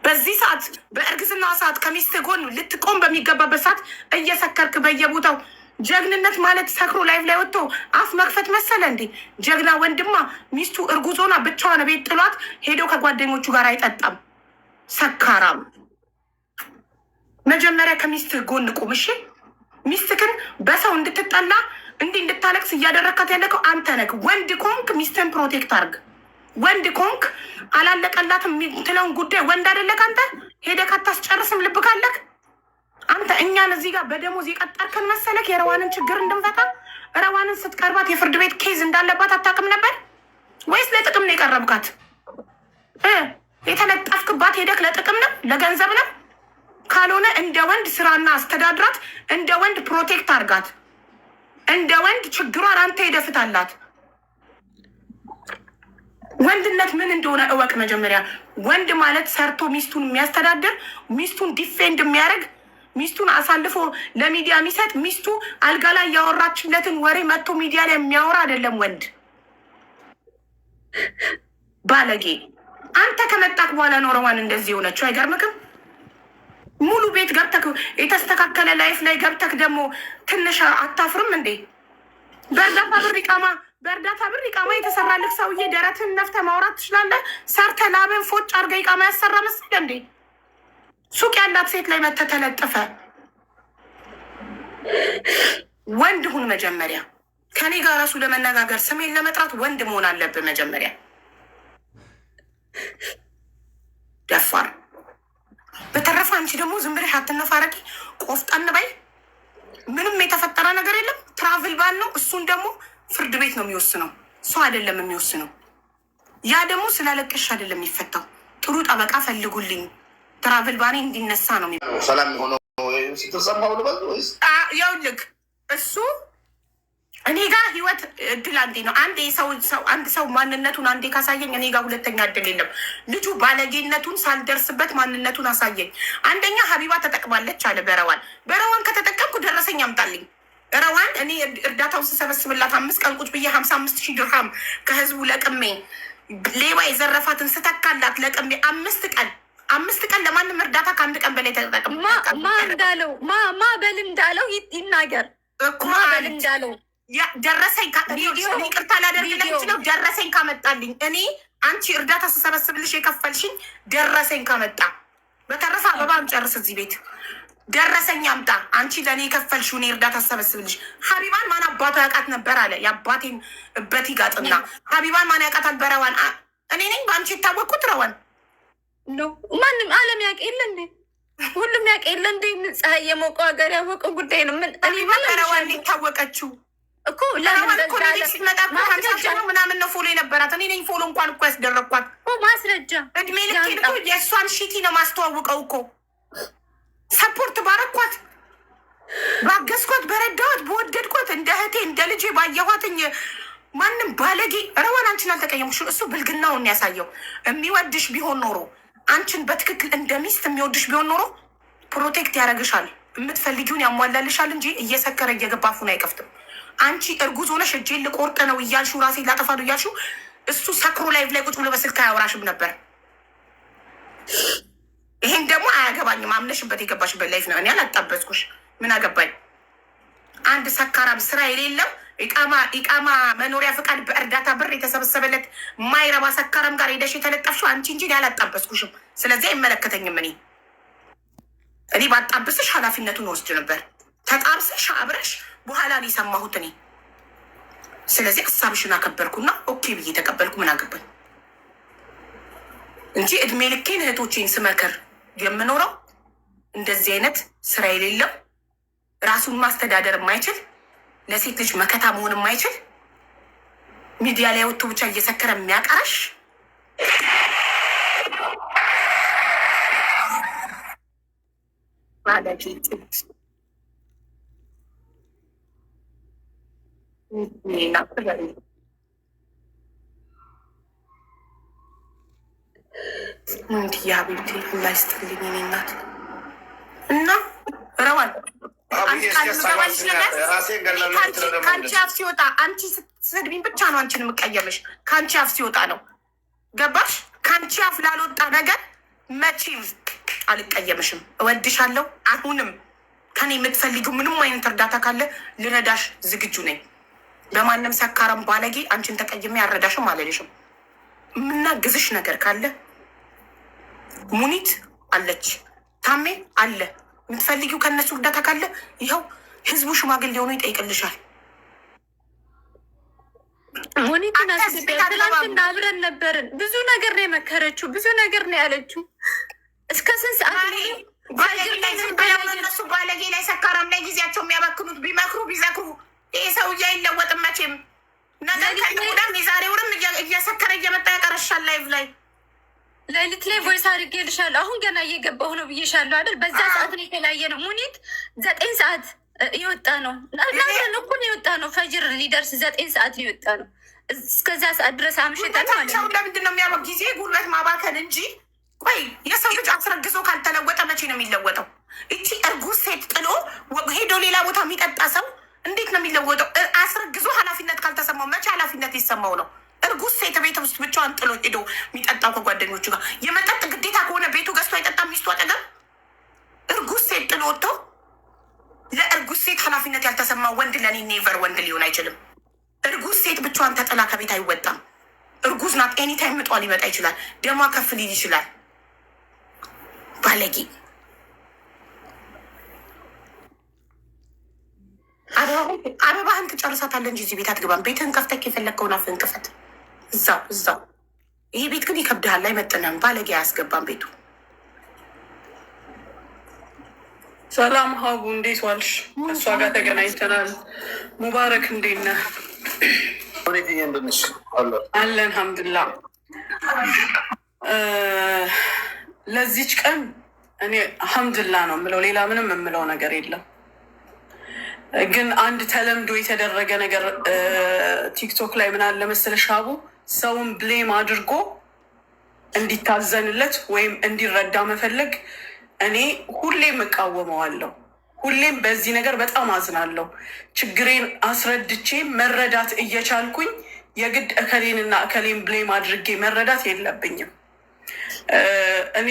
በዚህ ሰዓት በእርግዝና ሰዓት ከሚስት ጎን ልትቆም በሚገባበት ሰዓት እየሰከርክ በየቦታው ጀግንነት ማለት ሰክሮ ላይፍ ላይ ወጥቶ አፍ መክፈት መሰለ እንዴ? ጀግና ወንድማ ሚስቱ እርጉዞና ብቻዋን ቤት ጥሏት ሄዶ ከጓደኞቹ ጋር አይጠጣም። ሰካራም። መጀመሪያ ከሚስት ጎን ቁም እሺ። ሚስትክን በሰው እንድትጠላ እንዲህ እንድታለቅስ እያደረካት ያለከው አንተ ነህ። ወንድ ኮንክ ሚስትን ፕሮቴክት አርግ። ወንድ ኮንክ አላለቀላትም የምትለውን ጉዳይ ወንድ አይደለክ አንተ ሄደህ አታስጨርስም። ልብ ካለክ አንተ እኛን እዚህ ጋር በደሞዝ የቀጠርከን መሰለክ የረዋንን ችግር እንድንፈታ? ረዋንን ስትቀርባት የፍርድ ቤት ኬዝ እንዳለባት አታውቅም ነበር ወይስ ለጥቅም ነው የቀረብካት? የተለጠፍክባት ሄደክ ለጥቅም ነው ለገንዘብ ነው? ካልሆነ እንደ ወንድ ስራና አስተዳድራት፣ እንደ ወንድ ፕሮቴክት አርጋት፣ እንደ ወንድ ችግሯን አንተ ሄደፍታላት። ወንድነት ምን እንደሆነ እወቅ መጀመሪያ። ወንድ ማለት ሰርቶ ሚስቱን የሚያስተዳድር፣ ሚስቱን ዲፌንድ የሚያደርግ፣ ሚስቱን አሳልፎ ለሚዲያ የሚሰጥ፣ ሚስቱ አልጋ ላይ ያወራችለትን ወሬ መጥቶ ሚዲያ ላይ የሚያወራ አይደለም ወንድ። ባለጌ አንተ ከመጣክ በኋላ ኖረዋን እንደዚህ የሆነችው አይገርምክም? ሙሉ ቤት ገብተክ የተስተካከለ ላይፍ ላይ ገብተክ ደግሞ ትንሽ አታፍርም እንዴ? በእርዳታ ብር ኢቃማ የተሰራልክ ሰውዬ ደረትን ነፍተ ማውራት ትችላለህ? ሰርተ ላብን ፎጭ አርገ ኢቃማ ያሰራ መስል እንዴ? ሱቅ ያላት ሴት ላይ መተህ ተለጥፈ። ወንድ ሁን መጀመሪያ። ከኔ ጋር ራሱ ለመነጋገር ስሜን ለመጥራት ወንድ መሆን አለብህ መጀመሪያ። ደፋር። በተረፈ አንቺ ደግሞ ዝም ብለሽ አትነፋረቂ፣ ቆፍጠን በይ። ምንም የተፈጠረ ነገር የለም። ትራቭል ባል ነው። እሱን ደግሞ ፍርድ ቤት ነው የሚወስነው፣ ሰው አይደለም የሚወስነው። ያ ደግሞ ስላለቅሽ አይደለም የሚፈታው። ጥሩ ጠበቃ ፈልጉልኝ፣ ትራቭል ባኔ እንዲነሳ ነው ሰላም ሆኖ ስትሰማው ልበል ወይስ ያውልክ እሱ እኔ ጋር ህይወት እድል አንዴ ነው። አንድ ሰው ማንነቱን አንዴ ካሳየኝ እኔ ጋር ሁለተኛ እድል የለም። ልጁ ባለጌነቱን ሳልደርስበት ማንነቱን አሳየኝ። አንደኛ ሀቢባ ተጠቅማለች አለ በረዋን ከተጠቀምኩ ደረሰኝ አምጣልኝ። ረዋን እኔ እርዳታውን ስሰበስብላት 5 ቀን ቁጭ ብዬ 55,000 ድርሃም ከህዝቡ ለቅሜ ሌባ የዘረፋትን ስተካላት ለቅሜ 5 ቀን ለማንም እርዳታ ከ1 ቀን በላይ ተጠቅም ማበል እንዳለው ይናገር እኮ ማበል እንዳለው ደረሰኝ ይቅርታ ላደርግለት ይችለው ደረሰኝ ካመጣልኝ እኔ አንቺ እርዳታ ስሰበስብልሽ የከፈልሽኝ ደረሰኝ ካመጣ። በተረፈ አበባ እንጨርስ እዚህ ቤት ደረሰኝ አምጣ። አንቺ ለእኔ የከፈልሽው እኔ እርዳታ ስሰበስብልሽ። ሀቢባን ማን አባቷ ያውቃት ነበር አለ የአባቴን እበት ይጋጥና። ሀቢባን ማን ያውቃታል? በረዋን እኔ ነኝ በአንቺ የታወቅኩት። ረዋን ማንም አለም ያውቅ የለ እንዴ? ሁሉም ያውቅ የለ እንዴ? ፀሐይ የሞቀው ሀገር ያወቀው ጉዳይ ነው። ምን ረዋን የታወቀችው እኮ ለረዋን እኮ ሲመጣ ምናምን ነው ፎሎ የነበራት። እኔ ነኝ ፎሎ እንኳን እኮ ያስደረግኳት ማስረጃ። እድሜ ልክ እኮ የእሷን ሺቲ ነው ማስተዋውቀው እኮ። ሰፖርት ባረኳት፣ ባገዝኳት፣ በረዳኋት፣ በወደድኳት፣ እንደ እህቴ እንደ ልጄ ባየኋትኝ። ማንም ባለጌ ረዋን አንቺን አልተቀየምኩሽም። እሱ ብልግናውን ያሳየው። የሚወድሽ ቢሆን ኖሮ አንቺን በትክክል እንደ ሚስት የሚወድሽ ቢሆን ኖሮ ፕሮቴክት ያደርግሻል፣ የምትፈልጊውን ያሟላልሻል እንጂ እየሰከረ እየገባፉን አይከፍትም። አንቺ እርጉዝ ሆነሽ እጄን ልቆርጥ ነው እያልሽው ራሴ ላጠፋ ነው እያልሽው እሱ ሰክሮ ላይቭ ላይ ቁጭ ብሎ በስልክ አያወራሽም ነበር። ይሄን ደግሞ አያገባኝም። አምነሽበት የገባሽበት ላይፍ ነው። እኔ አላጣበስኩሽ። ምን አገባኝ? አንድ ሰካራም ስራ የሌለው ኢቃማ መኖሪያ ፍቃድ በእርዳታ ብር የተሰበሰበለት ማይረባ ሰካራም ጋር ሄደሽ የተለጠፍሽው አንቺ እንጂ አላጣበስኩሽም። ስለዚህ አይመለከተኝም። እኔ ባጣብስሽ ኃላፊነቱን ወስድ ነበር። ተጣብሰሽ አብረሽ በኋላ ነው የሰማሁት እኔ። ስለዚህ ሀሳብሽን አከበርኩና ኦኬ ብዬ ተቀበልኩ። ምን አገባኝ እንጂ እድሜ ልኬን እህቶቼን ስመክር የምኖረው እንደዚህ አይነት ስራ የሌለው ራሱን ማስተዳደር የማይችል ለሴት ልጅ መከታ መሆን የማይችል ሚዲያ ላይ ወጥቶ ብቻ እየሰከረ የሚያቀራሽ ባለጌጥ እንዲህ ሀቢብቴ አላህ ይስጥልኝ የእኔ እናት እና ረዋን ከአንቺ አፍ ሲወጣ አንቺ ስትሰድቢኝ ብቻ ነው አንቺን የምቀየምሽ። ከአንቺ አፍ ሲወጣ ነው ገባሽ? ከአንቺ አፍ ላልወጣ ነገር መቼም አልቀየምሽም። እወድሻለሁ። አሁንም ከኔ የምትፈልጊው ምንም አይነት እርዳታ ካለ ልረዳሽ ዝግጁ ነኝ። በማንም ሰካራም ባለጌ አንቺን ተቀይሜ አልረዳሽም አልልሽም። የምናግዝሽ ነገር ካለ ሙኒት አለች፣ ታሜ አለ። የምትፈልጊው ከእነሱ እርዳታ ካለ ይኸው ህዝቡ ሽማግሌ ሆኖ ይጠይቅልሻል። ሙኒትን ትላንትና አብረን ነበርን። ብዙ ነገር ነው የመከረችው፣ ብዙ ነገር ነው ያለችው። እስከ ስንት ሰዓት እነሱ ባለጌ ላይ ሰካራም ላይ ጊዜያቸው የሚያባክኑት ቢመክሩ ቢዘክሩ ይህ ሰውዬ አይለወጥም መቼም። ነገር ከነጉዳም የዛሬውንም እየሰከረ እየመጣ ያቀረሻል። ላይቭ ላይ ሌሊት ላይ ቮይስ አድርጌልሻለሁ። አሁን ገና እየገባሁ ነው ብዬሻለሁ አይደል? በዛ ሰዓት ነው የተለያየ ነው። ሙኒት 9 ሰዓት የወጣ ነው ናለን እኩል የወጣ ነው። ፈጅር ሊደርስ 9 ሰዓት ሊወጣ ነው። እስከዛ ሰዓት ድረስ አምሽተን ማለት ነው። ለምንድን ነው የሚያበ ጊዜ ጉልበት ማባከን እንጂ። ቆይ የሰው ልጅ አስረግዞ ካልተለወጠ መቼ ነው የሚለወጠው? እቺ እርጉዝ ሴት ጥሎ ሄዶ ሌላ ቦታ የሚጠጣ ሰው እንዴት ነው የሚለወጠው? አስረግዞ ኃላፊነት ካልተሰማው መቼ ኃላፊነት ይሰማው ነው? እርጉዝ ሴት ቤት ውስጥ ብቻዋን ጥሎ ሄዶ የሚጠጣው ከጓደኞቹ ጋር የመጠጥ ግዴታ ከሆነ ቤቱ ገዝቶ አይጠጣ ሚስቱ አጠገብ። እርጉዝ ሴት ጥሎ ወጥቶ ለእርጉዝ ሴት ኃላፊነት ያልተሰማው ወንድ ለኔ ኔቨር ወንድ ሊሆን አይችልም። እርጉዝ ሴት ብቻዋን ተጥላ ከቤት አይወጣም። እርጉዝ ናት። ኤኒታይም ምጧ ሊመጣ ይችላል። ደሟ ከፍ ሊል ይችላል። ባለጌ አበባህን ትጨርሳታለህ እንጂ እዚህ ቤት አትገባም። ቤትህን ከፍተህ የፈለግከውን አፍህን ክፈት። እዛው ይሄ ቤት ግን ይከብድሃል፣ አይመጥንም። ባለጌ አያስገባም ቤቱ። ሰላም ሀቡ፣ እንዴት ዋልሽ? እሷ ጋር ተገናኝተናል። ሙባረክ እንዴት ነህ? አለን አልሐምዱሊላህ። ለዚች ቀን እኔ አልሐምዱሊላህ ነው የምለው፣ ሌላ ምንም የምለው ነገር የለም። ግን አንድ ተለምዶ የተደረገ ነገር ቲክቶክ ላይ ምን አለ መሰለሽ ሀቡ፣ ሰውን ብሌም አድርጎ እንዲታዘንለት ወይም እንዲረዳ መፈለግ እኔ ሁሌም እቃወመዋለሁ። ሁሌም በዚህ ነገር በጣም አዝናለሁ። ችግሬን አስረድቼ መረዳት እየቻልኩኝ የግድ እከሌንና እከሌን ብሌም አድርጌ መረዳት የለብኝም። እኔ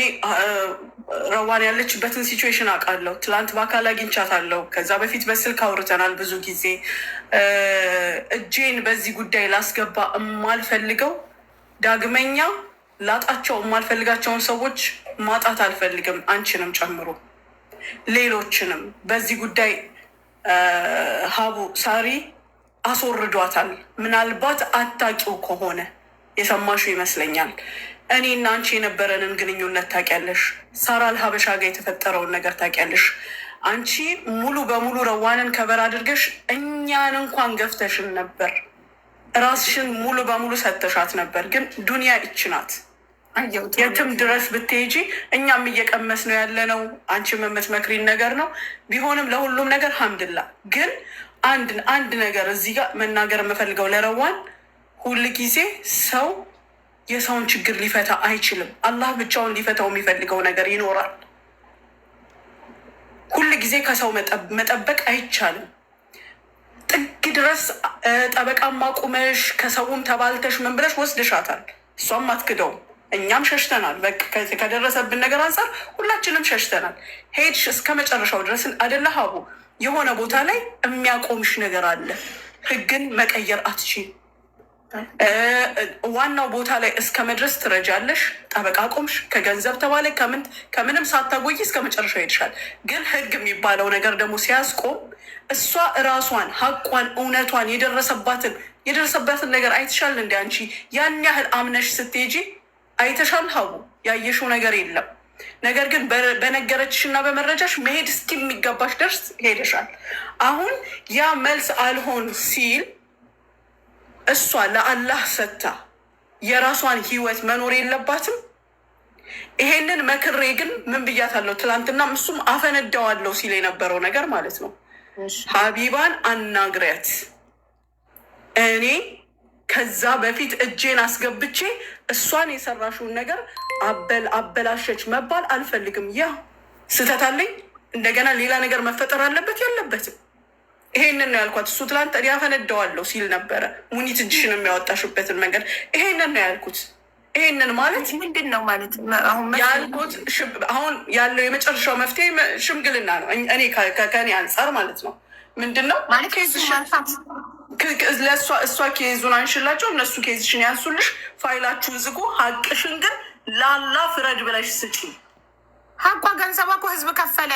ረዋን ያለችበትን ሲቹዌሽን አውቃለሁ። ትላንት በአካል አግኝቻታለሁ። ከዛ በፊት በስልክ አውርተናል ብዙ ጊዜ። እጄን በዚህ ጉዳይ ላስገባ የማልፈልገው ዳግመኛ ላጣቸው የማልፈልጋቸውን ሰዎች ማጣት አልፈልግም። አንቺንም ጨምሮ ሌሎችንም በዚህ ጉዳይ ሀቡ ሳሪ አስወርዷታል። ምናልባት አታውቂው ከሆነ የሰማሽው ይመስለኛል። እኔ እና አንቺ የነበረንን ግንኙነት ታውቂያለሽ። ሳራ አልሀበሻ ጋር የተፈጠረውን ነገር ታውቂያለሽ። አንቺ ሙሉ በሙሉ ረዋንን ከበር አድርገሽ እኛን እንኳን ገፍተሽን ነበር። ራስሽን ሙሉ በሙሉ ሰተሻት ነበር። ግን ዱንያ ይች ናት። የትም ድረስ ብትሄጂ እኛም እየቀመስ ነው ያለ ነው። አንቺም የምትመክሪን ነገር ነው። ቢሆንም ለሁሉም ነገር ሀምድላ። ግን አንድ ነገር እዚህ ጋር መናገር የምፈልገው ለረዋን፣ ሁል ጊዜ ሰው የሰውን ችግር ሊፈታ አይችልም። አላህ ብቻውን ሊፈታው የሚፈልገው ነገር ይኖራል። ሁል ጊዜ ከሰው መጠበቅ አይቻልም። ጥግ ድረስ ጠበቃም አቁመሽ ከሰውም ተባልተሽ ምን ብለሽ ወስደሻታል። እሷም አትክደውም። እኛም ሸሽተናል። ከደረሰብን ነገር አንጻር ሁላችንም ሸሽተናል። ሄድሽ እስከ መጨረሻው ድረስ አደለ ሀቡ። የሆነ ቦታ ላይ የሚያቆምሽ ነገር አለ። ህግን መቀየር አትችይም። ዋናው ቦታ ላይ እስከ መድረስ ትረጃለሽ። ጠበቃ ቆምሽ፣ ከገንዘብ ተባለ ከምንም ሳታጎይ እስከ መጨረሻው ሄድሻል። ግን ህግ የሚባለው ነገር ደግሞ ሲያስቆም እሷ እራሷን ሀቋን እውነቷን የደረሰባትን ነገር አይተሻል። እንደ አንቺ ያን ያህል አምነሽ ስትሄጂ አይተሻል ሀቡ። ያየሽው ነገር የለም። ነገር ግን በነገረችሽ እና በመረጃሽ መሄድ እስከሚገባሽ ደርስ ሄደሻል። አሁን ያ መልስ አልሆን ሲል እሷ ለአላህ ሰታ የራሷን ህይወት መኖር የለባትም። ይሄንን መክሬ ግን ምን ብያታለሁ? ትላንትና እሱም አፈነዳዋለሁ ሲል የነበረው ነገር ማለት ነው። ሀቢባን አናግሪያት። እኔ ከዛ በፊት እጄን አስገብቼ እሷን የሰራሽውን ነገር አበላሸች መባል አልፈልግም። ያ ስህተት አለኝ። እንደገና ሌላ ነገር መፈጠር አለበት የለበትም? ይሄንን ነው ያልኳት። እሱ ትላንት ያፈነዳዋለሁ ሲል ነበረ። ሙኒት እጅሽን የሚያወጣሽበትን መንገድ ይሄንን ነው ያልኩት። ይሄንን ማለት ምንድን ነው ማለት ያልኩት አሁን ያለው የመጨረሻው መፍትሄ ሽምግልና ነው። እኔ ከኔ አንጻር ማለት ነው። ምንድን ነው እሷ ኬዙን አንሽላቸው፣ እነሱ ኬዝሽን ያንሱልሽ፣ ፋይላችሁን ዝጉ። ሀቅሽን ግን ላላ ፍረድ ብለሽ ስጪ። ሀቋ ገንዘቧ እኮ ህዝብ ከፈለ።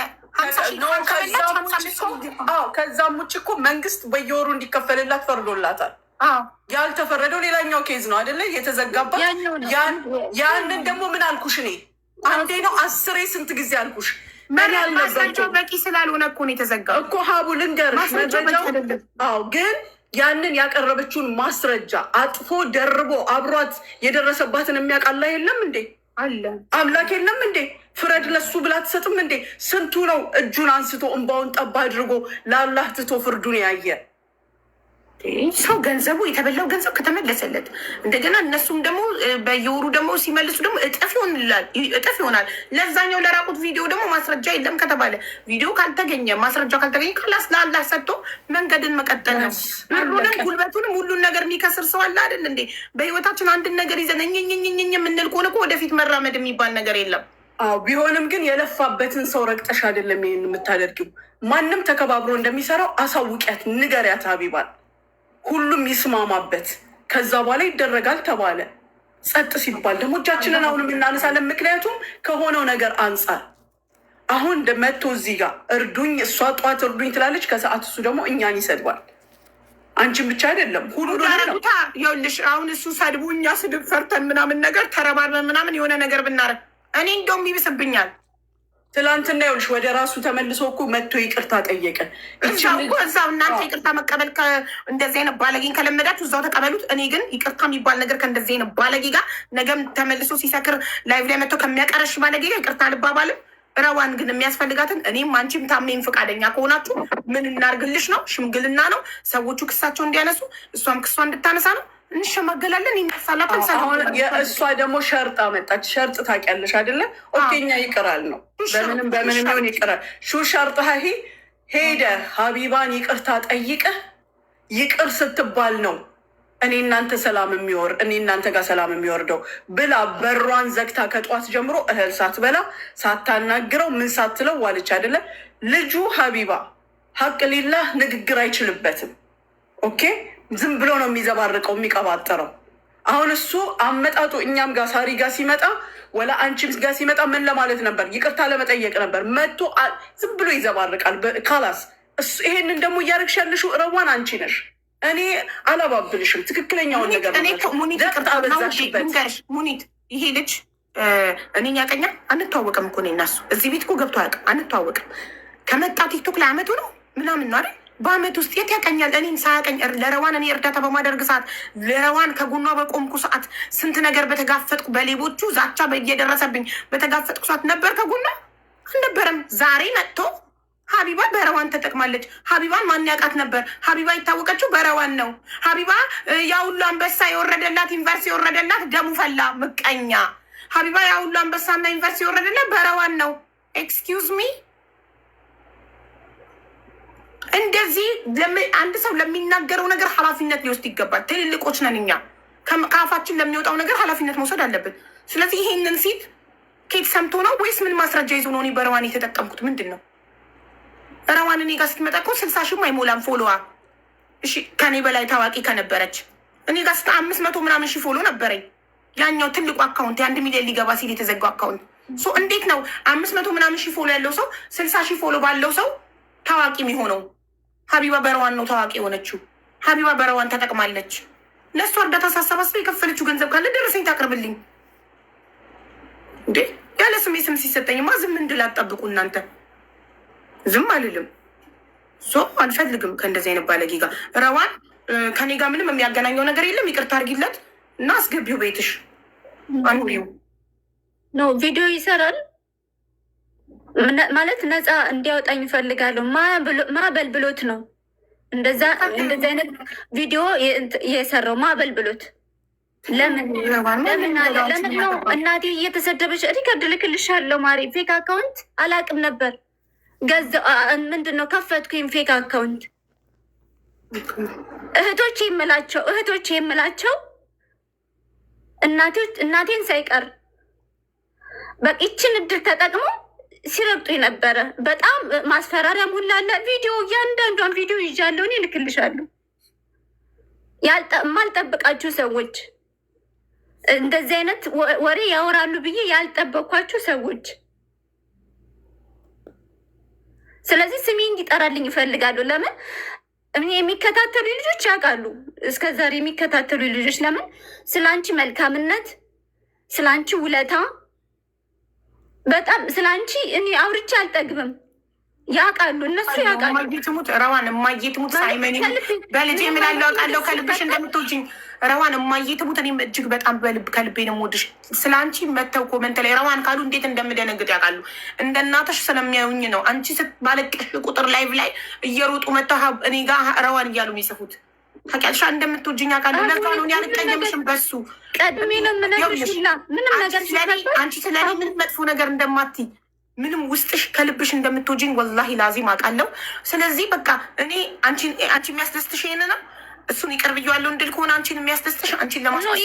ከዛም ውጭ እኮ መንግስት በየወሩ እንዲከፈልላት ፈርዶላታል። ያልተፈረደው ሌላኛው ኬዝ ነው አይደለ? የተዘጋባት ያንን ደግሞ ምን አልኩሽ እኔ አንዴ ነው 10 ስንት ጊዜ አልኩሽ። ማስረጃው በቂ ስላልሆነ እኮ ነው የተዘጋው እኮ ሀቡ ልንገርሽ። ግን ያንን ያቀረበችውን ማስረጃ አጥፎ ደርቦ አብሯት የደረሰባትን የሚያውቃላ የለም እንዴ? አለ አምላክ የለም እንዴ? ፍረድ ለሱ ብላ ትሰጥም እንዴ? ስንቱ ነው እጁን አንስቶ እንባውን ጠባ አድርጎ ለአላህ ትቶ ፍርዱን ያየ ሰው። ገንዘቡ የተበላው ገንዘብ ከተመለሰለት እንደገና እነሱም ደግሞ በየወሩ ደግሞ ሲመልሱ ደግሞ እጥፍ ይሆናል። ለዛኛው ለራቁት ቪዲዮ ደግሞ ማስረጃ የለም ከተባለ ቪዲዮ ካልተገኘ ማስረጃ ካልተገኘ ካላስ ለአላህ ሰጥቶ መንገድን መቀጠል ነው። ብሩንም ጉልበቱንም ሁሉን ነገር የሚከስር ሰው አለ አይደል እንዴ? በህይወታችን አንድን ነገር ይዘን እኝኝኝኝ የምንል ከሆነ እኮ ወደፊት መራመድ የሚባል ነገር የለም። ቢሆንም ግን የለፋበትን ሰው ረግጠሽ አይደለም ይሄን የምታደርጊው። ማንም ተከባብሮ እንደሚሰራው አሳውቂያት፣ ንገሪያት ሀቢባል። ሁሉም ይስማማበት። ከዛ በኋላ ይደረጋል ተባለ። ጸጥ ሲባል ደግሞ እጃችንን አሁንም እናነሳለን። ምክንያቱም ከሆነው ነገር አንጻር አሁን መጥቶ እዚህ ጋር እርዱኝ፣ እሷ ጠዋት እርዱኝ ትላለች፣ ከሰዓት እሱ ደግሞ እኛን ይሰድባል። አንቺን ብቻ አይደለም ሁሉ ይኸውልሽ፣ አሁን እሱ ሰድቡ፣ እኛ ስድብ ፈርተን ምናምን ነገር ተረባርበን ምናምን የሆነ ነገር ብናረግ እኔ እንደውም ይብስብኛል። ትላንትና ይኸውልሽ ወደ ራሱ ተመልሶ እኮ መጥቶ ይቅርታ ጠየቀ። እዛው እናንተ ይቅርታ መቀበል እንደዚህ አይነት ባለጌን ከለመዳችሁ እዛው ተቀበሉት። እኔ ግን ይቅርታ የሚባል ነገር ከእንደዚህ አይነት ባለጌ ጋር ነገም ተመልሶ ሲሰክር ላይቭ ላይ መጥቶ ከሚያቀረሽ ባለጌ ጋር ይቅርታ አልባባልም። ረዋን ግን የሚያስፈልጋትን እኔም አንቺም ታሜም ፈቃደኛ ከሆናችሁ ምን እናርግልሽ ነው? ሽምግልና ነው። ሰዎቹ ክሳቸው እንዲያነሱ እሷም ክሷ እንድታነሳ ነው። እንሸማገላለን፣ ይነሳላታል። እሷ ደግሞ ሸርጥ አመጣች። ሸርጥ ታውቂያለሽ አይደለ? ኦኬኛ ይቅራል ነው በምንም ሆን ይቅራል። ሹ ሸርጥ ሄደ ሀቢባን ይቅርታ ጠይቀህ ይቅር ስትባል ነው እኔ እናንተ ጋር ሰላም የሚወርደው ብላ በሯን ዘግታ ከጠዋት ጀምሮ እህል ሳትበላ ሳታናግረው ምን ሳትለው ዋለች አይደለ? ልጁ ሀቢባ ሀቅ ሊላህ ንግግር አይችልበትም። ኦኬ ዝም ብሎ ነው የሚዘባርቀው የሚቀባጠረው። አሁን እሱ አመጣጡ እኛም ጋር ሳሪ ጋር ሲመጣ ወላ አንቺም ጋር ሲመጣ ምን ለማለት ነበር? ይቅርታ ለመጠየቅ ነበር። መጥቶ ዝም ብሎ ይዘባርቃል። ካላስ ይሄንን ደግሞ እያደረግሽ ያለሽው ረዋን አንቺ ነሽ። እኔ አላባብልሽም። ትክክለኛውን ነገር ሙኒት ይሄ ልጅ እኔ ያቀኛ አንተዋወቅም እኮ እኔ እና እሱ እዚህ ቤት እኮ ገብቶ አያውቅም። አንተዋወቅም። ከመጣ ቲክቶክ ላይ አመቱ ነው ምናምን ነው አይደል? በአመት ውስጥ የት ያቀኛል? እኔም ሳያቀኝ ለረዋን እኔ እርዳታ በማደርግ ሰዓት ለረዋን ከጎኗ በቆምኩ ሰዓት ስንት ነገር በተጋፈጥኩ በሌቦቹ ዛቻ እየደረሰብኝ በተጋፈጥኩ ሰዓት ነበር ከጎኗ አልነበረም። ዛሬ መጥቶ ሀቢባ በረዋን ተጠቅማለች። ሀቢባን ማን ያውቃት ነበር? ሀቢባ የታወቀችው በረዋን ነው። ሀቢባ ያሁሉ አንበሳ የወረደላት ዩኒቨርሲቲ የወረደላት ደሙ ፈላ ምቀኛ። ሀቢባ ያሁሉ አንበሳና ዩኒቨርሲቲ የወረደላት በረዋን ነው። ኤክስኪውዝ ሚ እንደዚህ አንድ ሰው ለሚናገረው ነገር ኃላፊነት ሊወስድ ይገባል። ትልልቆች ነን እኛ። ከአፋችን ለሚወጣው ነገር ኃላፊነት መውሰድ አለብን። ስለዚህ ይሄንን ሲል ኬት ሰምቶ ነው ወይስ ምን ማስረጃ ይዞ ነው? እኔ በረዋን የተጠቀምኩት ምንድን ነው? ረዋን እኔ ጋር ስትመጣ እኮ 60 ሺህ አይሞላም ፎሎዋ። እሺ ከኔ በላይ ታዋቂ ከነበረች እኔ ጋር 500 ምናምን ሺህ ፎሎ ነበረኝ። ያኛው ትልቁ አካውንት የ1 ሚሊዮን ሊገባ ሲል የተዘጋው አካውንት እንዴት ነው 500 ምናምን ሺህ ፎሎ ያለው ሰው 60 ሺህ ፎሎ ባለው ሰው ታዋቂ የሚሆነው? ሀቢባ በረዋን ነው ታዋቂ የሆነችው። ሀቢባ በረዋን ተጠቅማለች። ለእሱ እርዳታ ሳሰባስበ የከፈለችው ገንዘብ ካለ ደረሰኝ ታቅርብልኝ እንዴ። ያለ ስሜ ስም ሲሰጠኝማ ዝም እንድል አትጠብቁ እናንተ። ዝም አልልም። አልፈልግም ከእንደዚህ አይነት ባለጌ ጋር። ረዋን ከኔ ጋር ምንም የሚያገናኘው ነገር የለም። ይቅርታ አድርጊለት እና አስገቢው ቤትሽ። አንቢው ኖ ቪዲዮ ይሰራል ማለት ነፃ እንዲያወጣኝ እፈልጋለሁ። ማበል ብሎት ነው እንደዛ አይነት ቪዲዮ የሰራው። ማበል ብሎት ለምን ነው እናቴ እየተሰደበች? ሪከርድ ልክልሻለሁ ማሪ። ፌክ አካውንት አላቅም ነበር ገዛ ምንድን ነው ከፈትኩኝ ፌክ አካውንት። እህቶቼ የምላቸው እናቴን ሳይቀር በቂችን እድል ተጠቅሞ ሲረግጡ ነበረ። በጣም ማስፈራሪያም ሁላ አለ። ቪዲዮ እያንዳንዷን ቪዲዮ ይዣለሁ፣ እኔ እልክልሻለሁ። የማልጠብቃችሁ ሰዎች እንደዚህ አይነት ወሬ ያወራሉ ብዬ ያልጠበቅኳችሁ ሰዎች። ስለዚህ ስሜ እንዲጠራልኝ ይፈልጋሉ። ለምን እኔ የሚከታተሉ ልጆች ያውቃሉ፣ እስከዛሬ የሚከታተሉ ልጆች ለምን ስለ አንቺ መልካምነት፣ ስለ አንቺ ውለታ፣ በጣም ስለ አንቺ እኔ አውርቼ አልጠግብም። ያውቃሉ፣ እነሱ ያውቃሉ። ማየትሙት ረዋን ማየትሙት ሳይመኒ በልጄ ምላለው አውቃለሁ ከልብሽ እንደምትወጂኝ ረዋን ማየትሙት እኔም እጅግ በጣም ከልቤ ነው የምወድሽ። ስለ አንቺ መተው ኮመንት ላይ ረዋን ካሉ እንዴት እንደምደነግጥ ያውቃሉ። እንደ እናትሽ ስለሚያዩኝ ነው። አንቺ ስትባለቅሽ ቁጥር ላይቭ ላይ እየሮጡ መተው እኔ ጋር ረዋን እያሉ የሚጽፉት ታውቂያለሽ። እንደምትወጂኝ ያውቃሉ። ለዛ ነው ያልቀየምሽም በሱ ቀድሜ ነው የምነግርሽ። ምንም ነገር አንቺ ስለኔ ምንም መጥፎ ነገር እንደማትይ ምንም ውስጥሽ ከልብሽ እንደምትወጂኝ ወላሂ ላዚም አውቃለሁ። ስለዚህ በቃ እኔ አንቺ የሚያስደስትሽ ይሄን ነው። እሱን ይቅር ብዬዋለሁ እንድል ከሆነ አንቺን የሚያስደስትሽ አንቺን ለማስደሰት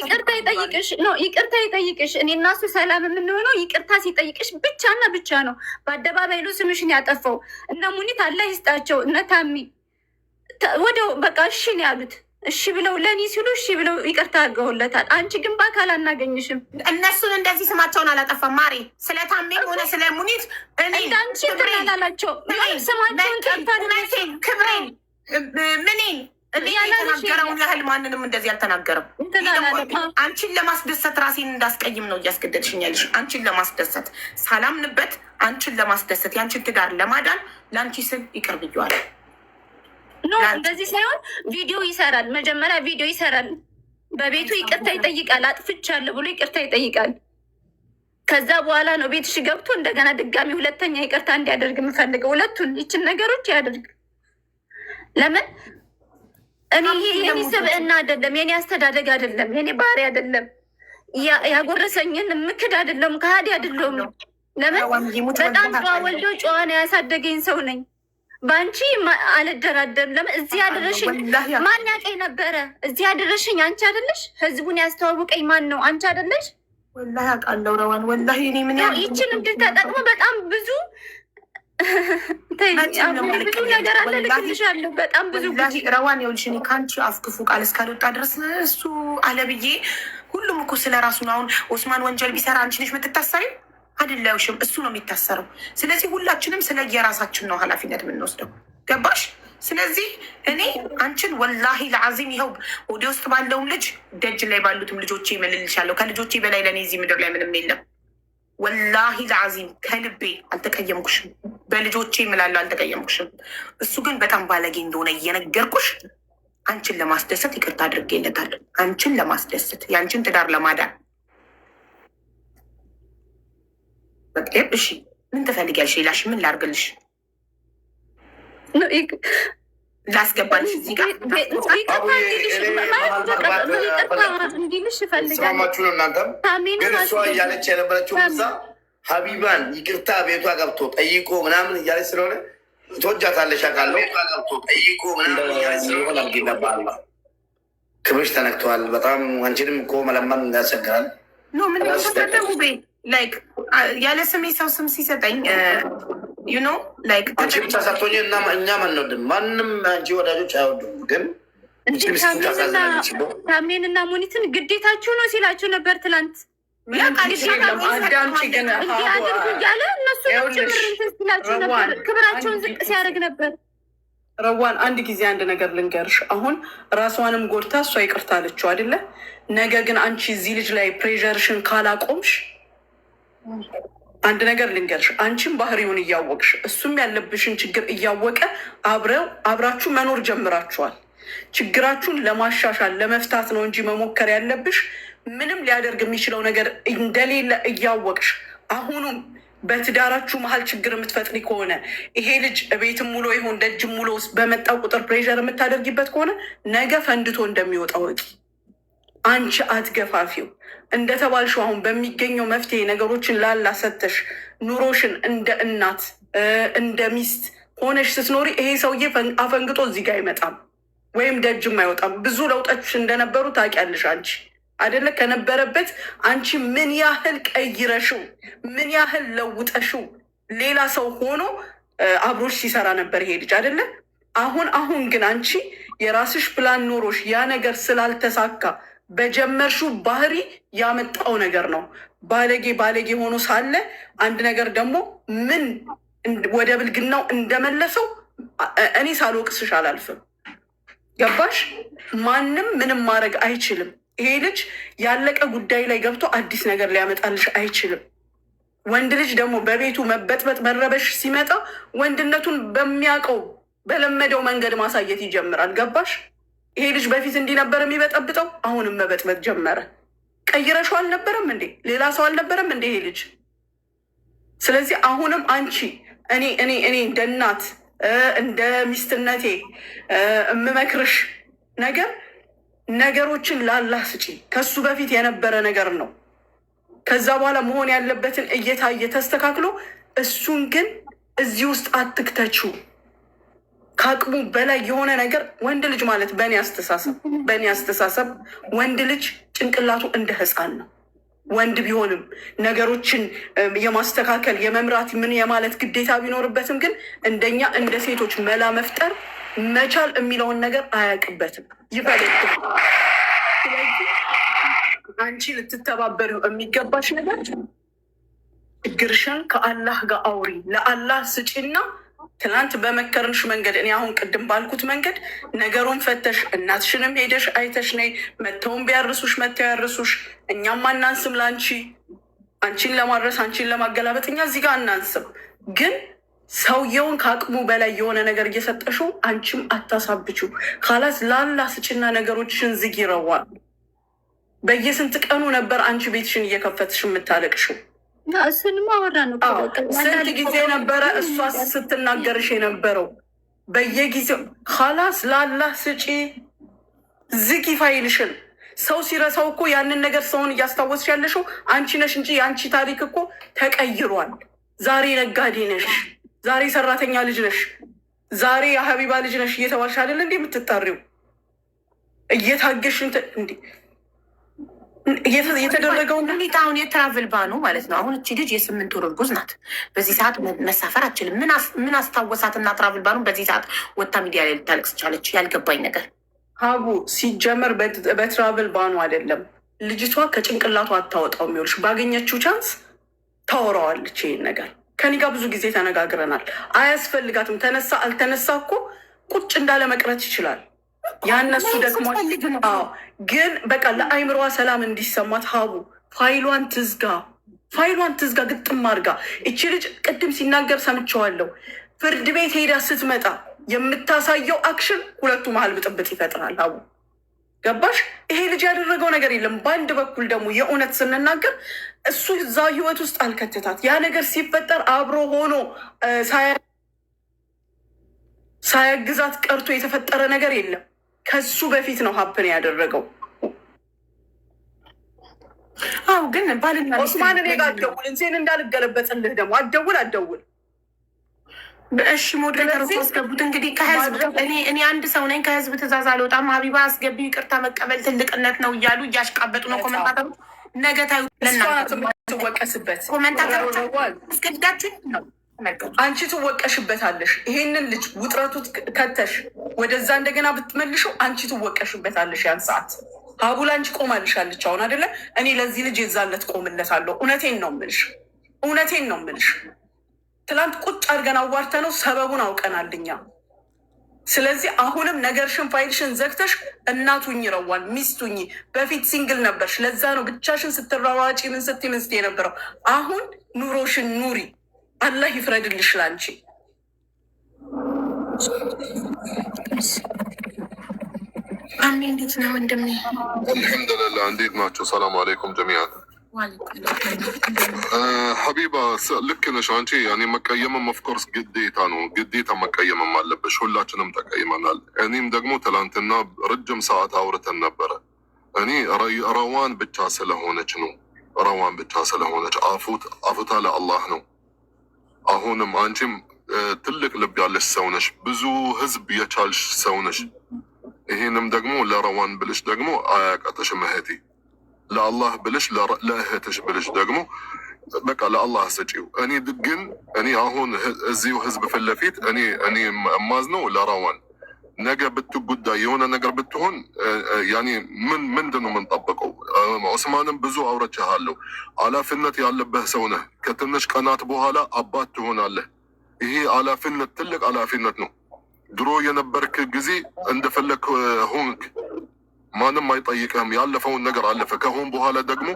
ይቅርታ ይጠይቅሽ። እኔ እና እሱ ሰላም የምንሆነው ይቅርታ ሲጠይቅሽ ብቻና ብቻ ነው። በአደባባይ ነው ስምሽን ያጠፋው። እነ ሙኒት አላህ ይስጣቸው፣ እነ ታሚ ወደው በቃ እሺ ነው ያሉት። እሺ ብለው ለእኔ ሲሉ እሺ ብለው ይቅርታ አድርገውለታል። አንቺ ግን በአካል አናገኝሽም። እነሱን እንደዚህ ስማቸውን አላጠፋም ማሬ። ስለ ታሜም ሆነ ስለ ሙኒት እንዳንቺ ትላላላቸው ስማቸውን ጠርታ ክብሬን ምኔን የተናገረውን ያህል ማንንም እንደዚህ አልተናገረም። አንቺን ለማስደሰት ራሴን እንዳስቀይም ነው እያስገደድሽኛለሽ። አንቺን ለማስደሰት ሳላምንበት አንቺን ለማስደሰት የአንቺን ትዳር ለማዳን ለአንቺ ስል ይቅር ብዬዋለሁ። ኖ እንደዚህ ሳይሆን ቪዲዮ ይሰራል። መጀመሪያ ቪዲዮ ይሰራል፣ በቤቱ ይቅርታ ይጠይቃል። አጥፍቻለሁ ብሎ ይቅርታ ይጠይቃል። ከዛ በኋላ ነው ቤትሽ ገብቶ እንደገና ድጋሚ ሁለተኛ ይቅርታ እንዲያደርግ የምፈልገው። ሁለቱን ይችን ነገሮች ያደርግ። ለምን እኔ የኔ ስብዕና አይደለም፣ የኔ አስተዳደግ አይደለም፣ የኔ ባህሪ አይደለም፣ ያጎረሰኝን ምክድ አይደለም፣ ከሃዲ አይደለም። ለምን በጣም ጨዋ ወልዶ ጨዋ ነው ያሳደገኝ ሰው ነኝ። በአንቺ አልደራደርም። ለምን እዚህ ያደረሽኝ ማን ያውቀኝ ነበረ? እዚህ ያደረሽኝ አንቺ አይደለሽ? ህዝቡን ያስተዋውቀኝ ማን ነው? አንቺ አይደለሽ? ወላሂ አውቃለሁ ረዋን። ወላሂ እኔ ምን ይችን እንድን ተጠቅሞ በጣም ብዙ ነገር አለ። ልክልሻለሁ በጣም ብዙ ረዋን። ይኸውልሽ እኔ ከአንቺ አፍ ክፉ ቃል እስካልወጣ ድረስ እሱ አለብዬ ሁሉም እኮ ስለ ራሱ ነው። አሁን ኦስማን ወንጀል ቢሰራ አንቺ ነሽ የምትታሰሪው አይደለሽም፣ እሱ ነው የሚታሰረው። ስለዚህ ሁላችንም ስለ የራሳችን ነው ኃላፊነት የምንወስደው። ገባሽ? ስለዚህ እኔ አንቺን ወላሂ ለአዚም ይኸው ወደ ውስጥ ባለውም ልጅ ደጅ ላይ ባሉትም ልጆቼ እምልልሻለሁ። ከልጆቼ በላይ ለእኔ እዚህ ምድር ላይ ምንም የለም። ወላሂ ለአዚም ከልቤ አልተቀየምኩሽም። በልጆቼ እምላለሁ አልተቀየምኩሽም። እሱ ግን በጣም ባለጌ እንደሆነ እየነገርኩሽ አንቺን ለማስደሰት ይቅርታ አድርጌለታለሁ። አንቺን ለማስደሰት የአንቺን ትዳር ለማዳን እሺ ምን ትፈልጊያለሽ? ሌላሽ ምን ላድርግልሽ? ላስገባልሽ እዚህ ጋር እንዲልሽ ይፈልጋል። እናንተም ግን እሷ እያለች የነበረችው እዛ ሀቢባን ይቅርታ ቤቷ ገብቶ ጠይቆ ምናምን እያለች ስለሆነ ትወጃታለሽ አውቃለሁ። ገብቶ ጠይቆ ምናምን እያለች ስለሆነ ክብርሽ ተነክተዋል በጣም። አንቺንም እኮ መለመን ያስቸግራል። ኖ ምን ተደጉቤ ላይክ ያለ ስሜ ሰው ስም ሲሰጠኝ ዩኖ ላይክ አንቺ ብቻ ሳትሆኝ እና እኛም አንወድም፣ ማንም አንቺ ወዳጆች አይወዱም። ግን ታሜን እና ሙኒትን ግዴታችሁ ነው ሲላችሁ ነበር ትላንት። አዳምጪ ግን እያለ እነሱ ጭምር ሲላችሁ ነበር፣ ክብራቸውን ዝቅ ሲያደርግ ነበር። ረዋን አንድ ጊዜ አንድ ነገር ልንገርሽ። አሁን ራሷንም ጎድታ እሷ ይቅርታ አለችው አይደለ? ነገ ግን አንቺ እዚህ ልጅ ላይ ፕሬዠርሽን ካላቆምሽ አንድ ነገር ልንገርሽ። አንቺም ባህሪውን እያወቅሽ እሱም ያለብሽን ችግር እያወቀ አብራችሁ መኖር ጀምራችኋል። ችግራችሁን ለማሻሻል ለመፍታት ነው እንጂ መሞከር ያለብሽ ምንም ሊያደርግ የሚችለው ነገር እንደሌለ እያወቅሽ አሁኑም በትዳራችሁ መሀል ችግር የምትፈጥሪ ከሆነ ይሄ ልጅ ቤትም ሙሉ ይሆን ደጅም ሙሉ በመጣው ቁጥር ፕሬዠር የምታደርጊበት ከሆነ ነገ ፈንድቶ እንደሚወጣ ወቂ። አንቺ አትገፋፊው። እንደተባልሽው አሁን በሚገኘው መፍትሄ ነገሮችን ላላ ሰተሽ ኑሮሽን እንደ እናት እንደ ሚስት ሆነሽ ስትኖሪ ይሄ ሰውዬ አፈንግጦ እዚህ ጋር አይመጣም ወይም ደጅም አይወጣም። ብዙ ለውጦች እንደነበሩ ታውቂያለሽ አንቺ አይደለ? ከነበረበት አንቺ ምን ያህል ቀይረሽው ምን ያህል ለውጠሽው ሌላ ሰው ሆኖ አብሮሽ ሲሰራ ነበር ይሄ ልጅ አይደለ? አሁን ግን አንቺ የራስሽ ፕላን ኖሮሽ ያ ነገር ስላልተሳካ በጀመርሽው ባህሪ ያመጣው ነገር ነው። ባለጌ ሆኖ ሳለ አንድ ነገር ደግሞ ምን ወደ ብልግናው እንደመለሰው እኔ ሳልወቅስሽ አላልፍም። ገባሽ? ማንም ምንም ማድረግ አይችልም። ይሄ ልጅ ያለቀ ጉዳይ ላይ ገብቶ አዲስ ነገር ሊያመጣልሽ አይችልም። ወንድ ልጅ ደግሞ በቤቱ መበጥበጥ መረበሽ ሲመጣ ወንድነቱን በሚያውቀው በለመደው መንገድ ማሳየት ይጀምራል። ገባሽ? ይሄ ልጅ በፊት እንዲህ ነበር የሚበጠብጠው፣ አሁንም መበጥበጥ ጀመረ። ቀይረሽው አልነበረም እንዴ? ሌላ ሰው አልነበረም እንዴ ይሄ ልጅ? ስለዚህ አሁንም አንቺ እኔ እንደ እናት እንደ ሚስትነቴ የምመክርሽ ነገሮችን ላላህ ስጪ። ከሱ በፊት የነበረ ነገር ነው። ከዛ በኋላ መሆን ያለበትን እየታየ ተስተካክሎ፣ እሱን ግን እዚህ ውስጥ አትክተችው። ከአቅሙ በላይ የሆነ ነገር ወንድ ልጅ ማለት በእኔ አስተሳሰብ ወንድ ልጅ ጭንቅላቱ እንደ ሕፃን ነው። ወንድ ቢሆንም ነገሮችን የማስተካከል የመምራት ምን የማለት ግዴታ ቢኖርበትም ግን እንደኛ እንደ ሴቶች መላ መፍጠር መቻል የሚለውን ነገር አያውቅበትም፣ ይፈልግ። ስለዚህ አንቺ ልትተባበሪው የሚገባሽ ነገር ችግርሽን ከአላህ ጋር አውሪ፣ ለአላህ ስጪና ትናንት በመከርንሽ መንገድ እኔ አሁን ቅድም ባልኩት መንገድ ነገሩን ፈተሽ እናትሽንም ሄደሽ አይተሽ ነይ። መተውን ቢያርሱሽ መተው ያርሱሽ። እኛም አናንስም ለአንቺ አንቺን ለማድረስ አንቺን ለማገላበጥ እኛ እዚህ ጋር አናንስም። ግን ሰውየውን ከአቅሙ በላይ የሆነ ነገር እየሰጠሽው አንቺም አታሳብችው። ካላስ ላላ ስጭና ነገሮችሽን ዝግ ይረዋል። በየስንት ቀኑ ነበር አንቺ ቤትሽን እየከፈትሽ የምታለቅሽው? እሱንማ አወራ ነው። ስንት ጊዜ ነበረ እሷ ስትናገርሽ የነበረው? በየጊዜው ካላስ ላላህ ስጪ፣ ዝጊ ፋይልሽን። ሰው ሲረሳው እኮ ያንን ነገር ሰውን እያስታወስሽ ያለሽው አንቺ ነሽ እንጂ የአንቺ ታሪክ እኮ ተቀይሯል። ዛሬ ነጋዴ ነሽ፣ ዛሬ ሰራተኛ ልጅ ነሽ፣ ዛሬ የሀቢባ ልጅ ነሽ እየተባልሽ አይደለ እንዴ የምትጠሪው? እየታገሽ እንዴ የተደረገውን ሁኔታውን የትራቭል ባኑ ማለት ነው። አሁን እቺ ልጅ የ8 ወር እርጉዝ ናት። በዚህ ሰዓት መሳፈር አችልም። ምን አስታወሳትና ትራቭል ባኑ በዚህ ሰዓት ወታ ሚዲያ ላይ ልታለቅስ ቻለች? ያልገባኝ ነገር ሀቡ ሲጀመር በትራቭል ባኑ አይደለም። ልጅቷ ከጭንቅላቷ አታወጣው የሚሆንሽ ባገኘችው ቻንስ ታወራዋለች። ይሄን ነገር ከኔ ጋር ብዙ ጊዜ ተነጋግረናል። አያስፈልጋትም። ተነሳ አልተነሳ እኮ ቁጭ እንዳለ መቅረት ይችላል። ያነሱ ደግሞ ግን በቃ ለአይምሮዋ ሰላም እንዲሰማት ሀቡ ፋይሏን ትዝጋ ግጥም አድርጋ። እቺ ልጅ ቅድም ሲናገር ሰምቸዋለሁ። ፍርድ ቤት ሄዳ ስትመጣ የምታሳየው አክሽን ሁለቱ መሀል ብጥብጥ ይፈጥራል። ሀቡ ገባሽ? ይሄ ልጅ ያደረገው ነገር የለም። በአንድ በኩል ደግሞ የእውነት ስንናገር እሱ እዛ ህይወት ውስጥ አልከተታት። ያ ነገር ሲፈጠር አብሮ ሆኖ ሳያግዛት ቀርቶ የተፈጠረ ነገር የለም። ከሱ በፊት ነው ሀፕን ያደረገው። አው ግን ባልና ኦስማን እኔ ጋር አትደውል፣ እንሴን እንዳልገለበጥልህ ደግሞ አትደውል። እሺ ሞዴሬተር አስገቡት። እንግዲህ ከህዝብ እኔ አንድ ሰው ነኝ። ከህዝብ ትእዛዝ አልወጣም። ሀቢባ አስገቢ፣ ይቅርታ መቀበል ትልቅነት ነው እያሉ እያሽቃበጡ ነው ኮመንታተሮች። ነገ ታዩ ትወቀስበት። ኮመንታተሮች አስገድዳችሁ ነው አንቺ ትወቀሽበታለሽ። ይሄንን ልጅ ውጥረቱ ከተሽ ወደዛ እንደገና ብትመልሽው አንቺ ትወቀሽበታለሽ። ያን ሰዓት ሀቡል አንቺ ቆማልሻለች። አሁን አይደለ እኔ ለዚህ ልጅ የዛለት ቆምለታለሁ። እውነቴን ነው የምልሽ። ትላንት ቁጭ አድርገን አዋርተ ነው ሰበቡን አውቀናልኛ። ስለዚህ አሁንም ነገርሽን ፋይልሽን ዘግተሽ እናቱኝ ይረዋል ሚስቱኝ። በፊት ሲንግል ነበርሽ። ለዛ ነው ብቻሽን ስትራዋጪ ምን ስትይ የነበረው። አሁን ኑሮሽን ኑሪ። አላህ ይፍረድልሽ ላንቺ። እንዴት ነው ወንድሜ? አልሐምዱሊላህ። እንዴት ናቸው? ሰላም አለይኩም ጀሚያን። ሀቢባ ልክ ነሽ አንቺ። እኔ መቀየምም ኦፍኮርስ ግዴታ ነው። ግዴታ መቀየምም አለብሽ። ሁላችንም ተቀይመናል። እኔም ደግሞ ትላንትና ረጅም ሰዓት አውርተን ነበረ። እኔ ረዋን ብቻ ስለሆነች ነው። ረዋን ብቻ ስለሆነች አፉታ ለአላህ ነው። አሁንም አንቺም ትልቅ ልብ ያለሽ ሰው ነሽ። ብዙ ህዝብ የቻልሽ ሰው ነሽ። ይህንም ደግሞ ለረዋን ብልሽ ደግሞ አያቃተሽም እህቴ። ለአላህ ብለሽ ለእህትሽ ብለሽ ደግሞ በቃ ለአላህ ስጪው። እኔ አሁን እዚሁ ህዝብ ፊት ለፊት እኔ የማዝነው ለራዋን ነገ ብትጉዳ የሆነ ነገር ብትሆን ያኔ ምንድን ነው የምንጠብቀው? ዑስማንም ብዙ አውርቼሃለሁ። ኃላፊነት ያለብህ ሰው ነህ። ከትንሽ ቀናት በኋላ አባት ትሆናለህ። ይሄ ኃላፊነት ትልቅ ኃላፊነት ነው። ድሮ የነበርክ ጊዜ እንደፈለግ ሆንክ፣ ማንም አይጠይቅህም። ያለፈውን ነገር አለፈ። ከሆን በኋላ ደግሞ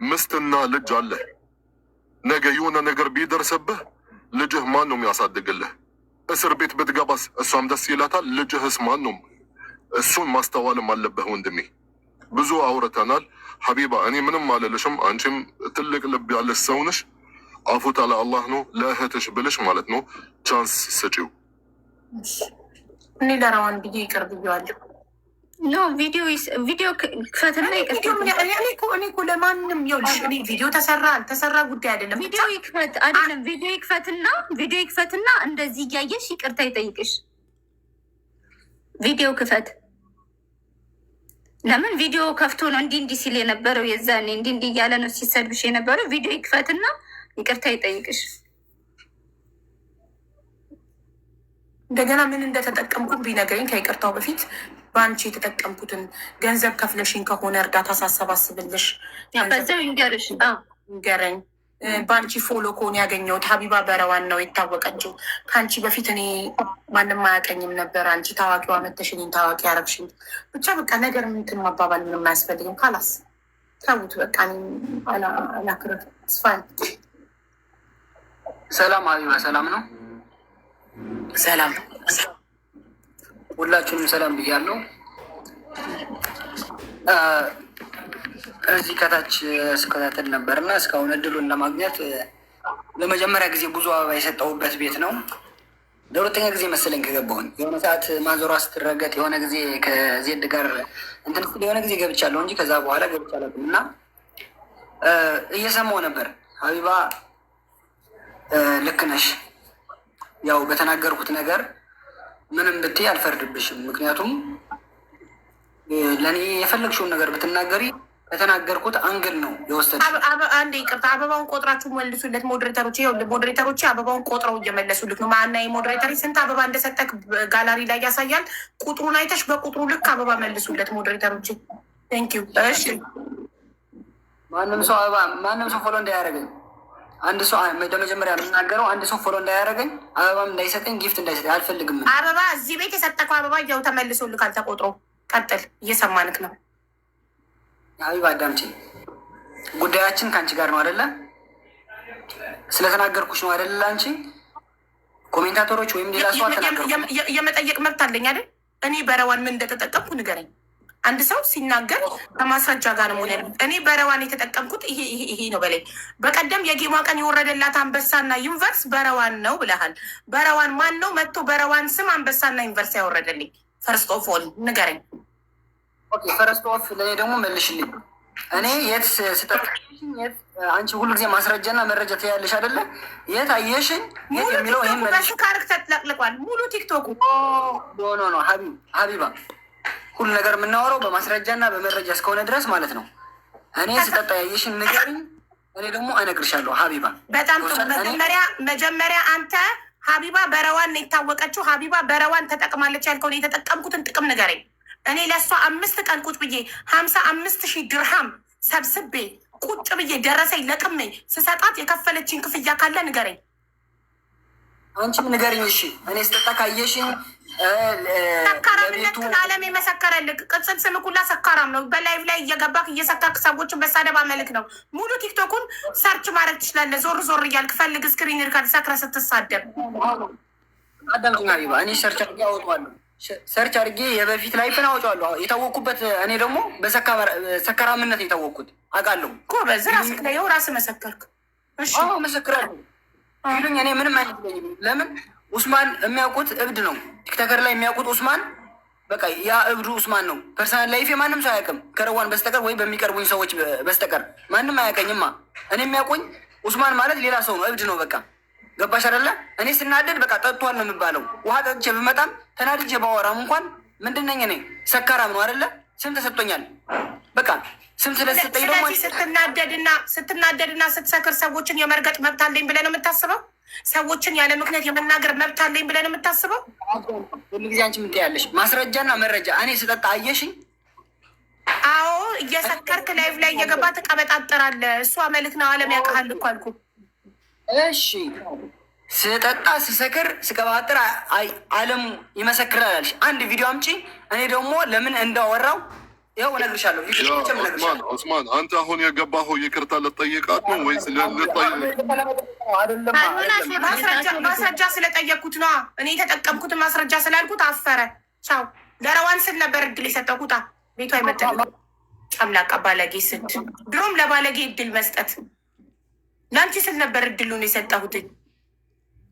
ምስትና ልጅ አለ። ነገ የሆነ ነገር ቢደርስብህ ልጅህ ማን ነው የሚያሳድግልህ? እስር ቤት ብትገባስ እሷም ደስ ይላታል። ልጅህስ ማን ነው? እሱን ማስተዋልም አለብህ ወንድሜ። ብዙ አውርተናል ሀቢባ። እኔ ምንም አልልሽም። አንቺም ትልቅ ልብ ያለሽ ሰው ነሽ። አፉታ ለአላህ ነው። ለእህትሽ ብልሽ ማለት ነው ቻንስ ስጪው። እኔ ለራዋን ብዬ ይቅር ብዬዋለሁ። ኖ ቪዲዮ ክፈትና እኔ እኮ ለማንም ይኸውልሽ፣ እኔ ቪዲዮ ተሰራ አልተሰራ ጉዳይ አይደለም። ቪዲዮ ይክፈት አይደለም፣ ቪዲዮ ይክፈትና እንደዚህ እያየሽ ይቅርታ ይጠይቅሽ። ቪዲዮ ክፈት። ለምን ቪዲዮ ከፍቶ ነው እንዲህ ሲል የነበረው? የዛኔ እንዲህ እያለ ነው ሲሰድብሽ የነበረው። ቪዲዮ ይክፈትና ይቅርታ ይጠይቅሽ። እንደገና ምን እንደተጠቀምኩት ቢነገረኝ ከይቅርታው በፊት በአንቺ የተጠቀምኩትን ገንዘብ ከፍለሽኝ ከሆነ እርዳታ ሳሰባስብልሽ በዛው ይንገርሽ፣ ንገረኝ። በአንቺ ፎሎ ከሆነ ያገኘሁት ሀቢባ በረዋን ነው የታወቀችው። ከአንቺ በፊት እኔ ማንም አያውቀኝም ነበር። አንቺ ታዋቂዋ መተሽ እኔን ታዋቂ ያረግሽኝ። ብቻ በቃ ነገር ምንትን ማባባል ምንም አያስፈልግም። ካላስ ተዉት በቃ። አላክረት ስፋን። ሰላም ሀቢባ፣ ሰላም ነው? ሰላም ሁላችሁንም ሰላም ብያለሁ። እዚህ ከታች ስከታተል ነበር እና እስካሁን እድሉን ለማግኘት ለመጀመሪያ ጊዜ ብዙ አበባ የሰጠሁበት ቤት ነው። ለሁለተኛ ጊዜ መሰለኝ ከገባሁኝ። የሆነ ሰዓት ማዞሯ ስትረገጥ የሆነ ጊዜ ከዜድ ጋር እንትን የሆነ ጊዜ ገብቻለሁ እንጂ ከዛ በኋላ ገብቻ አላውቅም። እና እየሰማሁ ነበር። ሀቢባ ልክ ነሽ። ያው በተናገርኩት ነገር ምንም ብትይ አልፈርድብሽም። ምክንያቱም ለእኔ የፈለግሽውን ነገር ብትናገሪ ከተናገርኩት አንግል ነው የወሰድሽ። አንዴ ይቅርታ፣ አበባውን ቆጥራችሁ መልሱለት ሞዴሬተሮች። ይኸውልህ ሞዴሬተሮች አበባውን ቆጥረው እየመለሱልክ ነው። ማና ሞዴሬተር ስንት አበባ እንደሰጠክ ጋላሪ ላይ ያሳያል። ቁጥሩን አይተሽ በቁጥሩ ልክ አበባ መልሱለት ሞዴሬተሮች። ቴንኪው። እሺ ማንም ሰው ፎሎ እንዳያደርገኝ አንድ ሰው መጀመሪያ የምናገረው አንድ ሰው ፎሎ እንዳያደርገኝ አበባም እንዳይሰጠኝ ጊፍት እንዳይሰጠኝ አልፈልግም። አበባ እዚህ ቤት የሰጠከው አበባ ያው ተመልሶልካል ተቆጥሮ። ቀጥል፣ እየሰማንክ ነው። ሀቢባ አዳምጪኝ። ጉዳያችን ከአንቺ ጋር ነው አይደለ? ስለተናገርኩሽ ነው አይደለ? አንቺ ኮሜንታተሮች ወይም ሌላ ሰው አልተናገርኩም። የመጠየቅ መብት አለኝ አይደል? እኔ በረዋን ምን እንደተጠቀምኩ ንገረኝ። አንድ ሰው ሲናገር ከማስረጃ ጋር ነው። እኔ በረዋን የተጠቀምኩት ይሄ ነው በላይ። በቀደም የጌማ ቀን የወረደላት አንበሳና ዩኒቨርስ በረዋን ነው ብለሃል። በረዋን ማን ነው መጥቶ በረዋን ስም አንበሳና ዩኒቨርስ ያወረደልኝ? ፈርስት ኦፍ ኦል ንገረኝ። ኦኬ ፈርስት ኦፍ ለእኔ ደግሞ መልሽልኝ። እኔ የት ስጠቅሽኝ የት አንቺ ሁሉ ጊዜ ማስረጃና መረጃ ትያለሽ አይደለ? የት አየሽኝ? የት የሚለው ይህን መልሽ። ካርክ ተጥለቅልቋል ሙሉ ቲክቶኩ። ኖ ሀቢባ ሁሉ ነገር የምናወራው በማስረጃና በመረጃ እስከሆነ ድረስ ማለት ነው። እኔ ስጠጣ ያየሽን ንገሪኝ፣ እኔ ደግሞ እነግርሻለሁ። ሀቢባ በጣም ጥሩ። መጀመሪያ አንተ ሀቢባ በረዋን ነው የታወቀችው። ሀቢባ በረዋን ተጠቅማለች ያልከውን የተጠቀምኩትን ጥቅም ንገረኝ። እኔ ለእሷ 5 ቀን ቁጭ ብዬ 55,000 ድርሃም ሰብስቤ ቁጭ ብዬ ደረሰኝ ለቅሜ ስሰጣት የከፈለችኝ ክፍያ ካለ ንገረኝ። አንቺም ንገሪኝ። እሺ እኔ ስጠጣ ካየሽኝ ሰካራምነትን ዓለም የመሰከረልክ ቅጽል ስም ኩላ ሰካራም ነው። በላይቭ ላይ እየገባክ እየሰካክ ሰዎችን በሳደብ አመልክ ነው። ሙሉ ቲክቶኩን ሰርች ማድረግ ትችላለህ። ዞር ዞር እያልክ ፈልግ። ስክሪን ሪካርድ ሰክረ ስትሳደብ አዳምጪኝ ሀቢባ። እኔ ሰርች አድርጌ አወጣዋለሁ። ሰርች አድርጌ የበፊት ላይፍን አወጣዋለሁ። የታወቅኩበት እኔ ደግሞ በሰካራምነት የታወቅኩት አውቃለሁ እኮ። በዚህ ራስህ ላይ ራስህ መሰከርክ። እሺ መሰክራለሁ ይሉኝ። እኔ ምንም አይነት ለምን ኡስማን የሚያውቁት እብድ ነው። ቲክቶከር ላይ የሚያውቁት ኡስማን በቃ ያ እብዱ ኡስማን ነው። ፐርሰናል ላይፍ ማንም ሰው አያውቅም ከረዋን በስተቀር ወይ በሚቀርቡኝ ሰዎች በስተቀር ማንም አያውቀኝማ። እኔ የሚያውቁኝ ኡስማን ማለት ሌላ ሰው ነው፣ እብድ ነው። በቃ ገባሽ አይደለ? እኔ ስናደድ በቃ ጠጥቷል ነው የሚባለው። ውሃ ጠጥቼ ብመጣም ተናድጄ ባወራም እንኳን ምንድነኝ እኔ ሰካራም ነው አይደለ? ስም ተሰጥቶኛል። በቃ ስም ስለሰጠኝ ደግሞ ስትናደድና ስትሰክር ሰዎችን የመርገጥ መብት አለኝ ብለህ ነው የምታስበው? ሰዎችን ያለ ምክንያት የመናገር መብት አለኝ ብለህ ነው የምታስበው? ሁሉ ጊዜ አንቺ ምን ትያለሽ? ማስረጃና መረጃ እኔ ስጠጣ አየሽኝ? አዎ እየሰከርክ ላይቭ ላይ እየገባ ትቀበጣጠራለህ። እሷ መልክ ነው አለም ያውቃል እኮ አልኩ። እሺ ስጠጣ ስሰክር ስቀባጥር አለም ይመሰክራል አልሽ። አንድ ቪዲዮ አምጪ። እኔ ደግሞ ለምን እንዳወራው ይኸው እነግርሻለሁ። ኦስማን አንተ አሁን የገባኸው ይቅርታ ልጠይቃት ነው ወይስ ማስረጃ ስለጠየቅኩት ነው? እኔ የተጠቀምኩትን ማስረጃ ስላልኩት አፈረ። ቻው ለረዋን ስል ነበር እድል የሰጠኩታ። ቤቱ አይመጥንም። ጨምላቃ ባለጌ ስድ ድሮም ለባለጌ እድል መስጠት ለአንቺ ስል ነበር እድሉን የሰጠሁትኝ።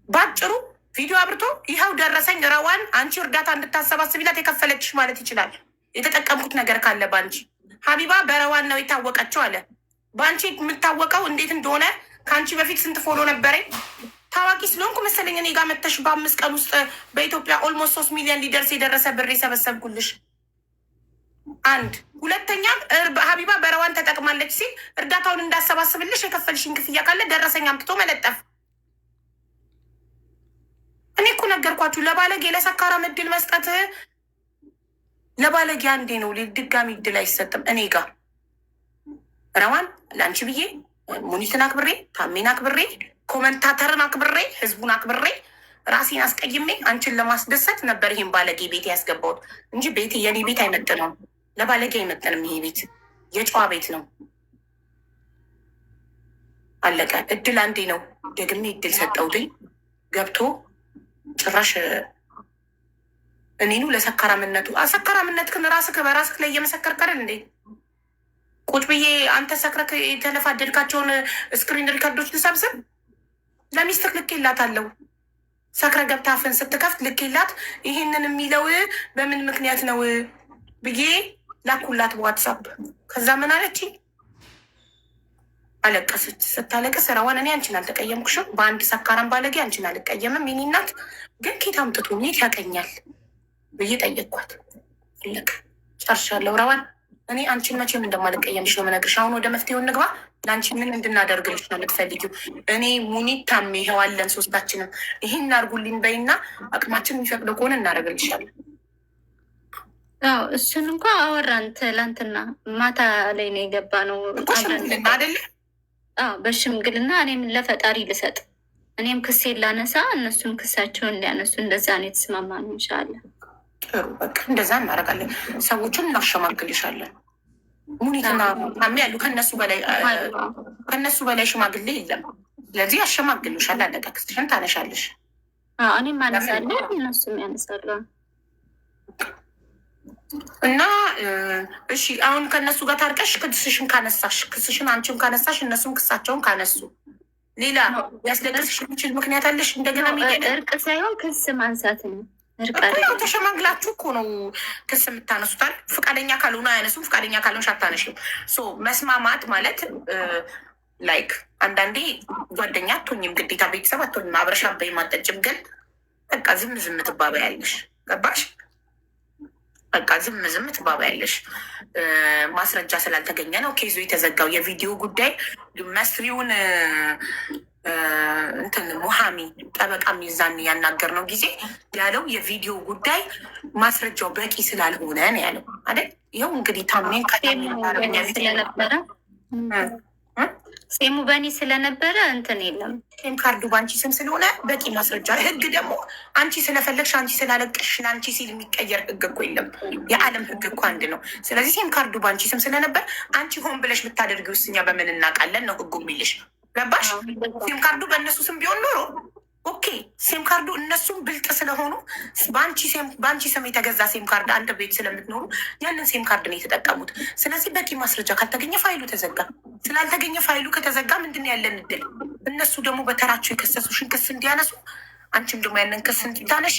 ባጭሩ ቪዲዮ አብርቶ ይኸው ደረሰኝ። ረዋን አንቺ እርዳታ እንድታሰባስቢላት የከፈለችሽ ማለት ይችላል። የተጠቀምኩት ነገር ካለ በአንቺ ሀቢባ በረዋን ነው የታወቀችው አለ። በአንቺ የምታወቀው እንዴት እንደሆነ ከአንቺ በፊት ስንት ፎሎ ነበረኝ? ታዋቂ ስለሆንኩ መሰለኝ እኔ ጋር መተሽ በ5 ቀን ውስጥ በኢትዮጵያ ኦልሞስት 3 ሚሊዮን ሊደርስ የደረሰ ብር የሰበሰብኩልሽ። አንድ ሁለተኛ ሀቢባ በረዋን ተጠቅማለች ሲል እርዳታውን እንዳሰባስብልሽ የከፈልሽን ክፍያ ካለ ደረሰኝ አምጥቶ መለጠፍ። እኔ እኮ ነገርኳችሁ። ለባለጌ ለሰካራም እድል መስጠት ለባለጌ አንዴ ነው፣ ድጋሚ እድል አይሰጥም። እኔ ጋር ረዋን ለአንቺ ብዬ ሙኒትን አክብሬ፣ ታሜን አክብሬ፣ ኮመንታተርን አክብሬ፣ ህዝቡን አክብሬ ራሴን አስቀይሜ አንቺን ለማስደሰት ነበር ይሄን ባለጌ ቤት ያስገባሁት እንጂ ቤት የኔ ቤት አይመጥነውም። ለባለጌ አይመጥንም። ይሄ ቤት የጨዋ ቤት ነው። አለቀ። እድል አንዴ ነው። ደግሜ እድል ሰጠውትኝ ገብቶ ጭራሽ እኔኑ ለሰካራምነቱ አሰካራምነት ክን ራስክ በራስክ ላይ እየመሰከርከርን እንዴ? ቁጭ ብዬ አንተ ሰክረክ የተለፋደድካቸውን ስክሪን ሪከርዶች ልሰብስብ ለሚስትክ ልኬላታለሁ። ሰክረ ገብታ አፍን ስትከፍት ልኬላት ይሄንን የሚለው በምን ምክንያት ነው ብዬ ላኩላት በዋትሳፕ። ከዛ ምን አለች? አለቀሰች። ስታለቅስ ረዋን እኔ አንቺን አልተቀየምኩሽም፣ በአንድ ሰካራም ባለጌ አንቺን አልቀየምም። የኔ እናት ግን ኬት አምጥቶ ሜት ያቀኛል ብዬ ጠየቅኳት። ልቅ ጨርሻለሁ። ረዋን እኔ አንቺን መቼም እንደማልቀየምሽ ነው የምነግርሽ። አሁን ወደ መፍትሄው እንግባ። ለአንቺ ምን እንድናደርግልሽ ነው የምትፈልጊው? እኔ ሙኒት ታሜ ይኸዋለን ሶስታችንም ይህን አርጉልኝ በይና አቅማችን የሚፈቅደው ከሆነ እናደርግልሻለን። አዎ እሱን እንኳ አወራን ትላንትና ማታ ላይ ነው የገባ ነው ሽምግልና አይደለ? አዎ በሽምግልና እኔም ለፈጣሪ ልሰጥ እኔም ክሴን ላነሳ እነሱም ክሳቸውን ሊያነሱ እንደዛ ነው የተስማማ ነው። ኢንሻላህ ጥሩ በቃ እንደዛ እናደርጋለን። ሰዎቹን እናሸማግልሻለን። ሙኒትና ታሜ ያሉ ከነሱ በላይ ሽማግሌ የለም። ስለዚህ ያሸማግሉሻል። አለቀ። ክስትሽን ታነሻለሽ። እኔም አነሳለሁ እነሱም ያነሳሉ። እና እሺ አሁን ከእነሱ ጋር ታርቀሽ ክስሽን አንቺም ካነሳሽ እነሱም ክሳቸውን ካነሱ ሌላ ያስለቅስሽ የሚችል ምክንያት አለሽ? እንደገና እርቅ ሳይሆን ክስ ማንሳት ነው። ያው ተሸማግላችሁ እኮ ነው ክስ የምታነሱታል። ፈቃደኛ ካልሆነ አያነሱም፣ ፈቃደኛ ካልሆንሽ አታነሽም። መስማማት ማለት ላይክ አንዳንዴ ጓደኛ አትሆኝም፣ ግዴታ ቤተሰብ አትሆኝም። አብረሻ በይ ማጠጭም ግን በቃ ዝም ትባባያለሽ። ገባሽ? በቃ ዝም ትባባያለሽ። ማስረጃ ስላልተገኘ ነው ኬዙ የተዘጋው። የቪዲዮ ጉዳይ መስሪውን እንትን ሙሃሚ ጠበቃ ሚዛን ያናገር ነው ጊዜ ያለው የቪዲዮ ጉዳይ ማስረጃው በቂ ስላልሆነ ነው ያለው አይደል? ይኸው እንግዲህ ታሜን ስለነበረ ሴሙ በእኔ ስለነበረ እንትን የለም። ሴም ካርዱ በአንቺ ስም ስለሆነ በቂ ማስረጃ። ህግ ደግሞ አንቺ ስለፈለግሽ አንቺ ስላለቀሽ ለአንቺ ሲል የሚቀየር ህግ እኮ የለም። የዓለም ህግ እኮ አንድ ነው። ስለዚህ ሴም ካርዱ በአንቺ ስም ስለነበር አንቺ ሆን ብለሽ ብታደርጊ ውስኛ በምን እናውቃለን ነው ህጉ የሚልሽ። ገባሽ? ሴም ካርዱ በእነሱ ስም ቢሆን ኖሮ ኦኬ። ሴም ካርዱ እነሱም ብልጥ ስለሆኑ በአንቺ ስም የተገዛ ሴም ካርድ አንድ ቤት ስለምትኖሩ ያንን ሴም ካርድ ነው የተጠቀሙት። ስለዚህ በቂ ማስረጃ ካልተገኘ ፋይሉ ተዘጋ። ስላልተገኘ ፋይሉ ከተዘጋ ምንድን ነው ያለን እድል? እነሱ ደግሞ በተራቸው የከሰሱሽን ክስ እንዲያነሱ፣ አንቺም ደግሞ ያንን ክስ እንድታነሺ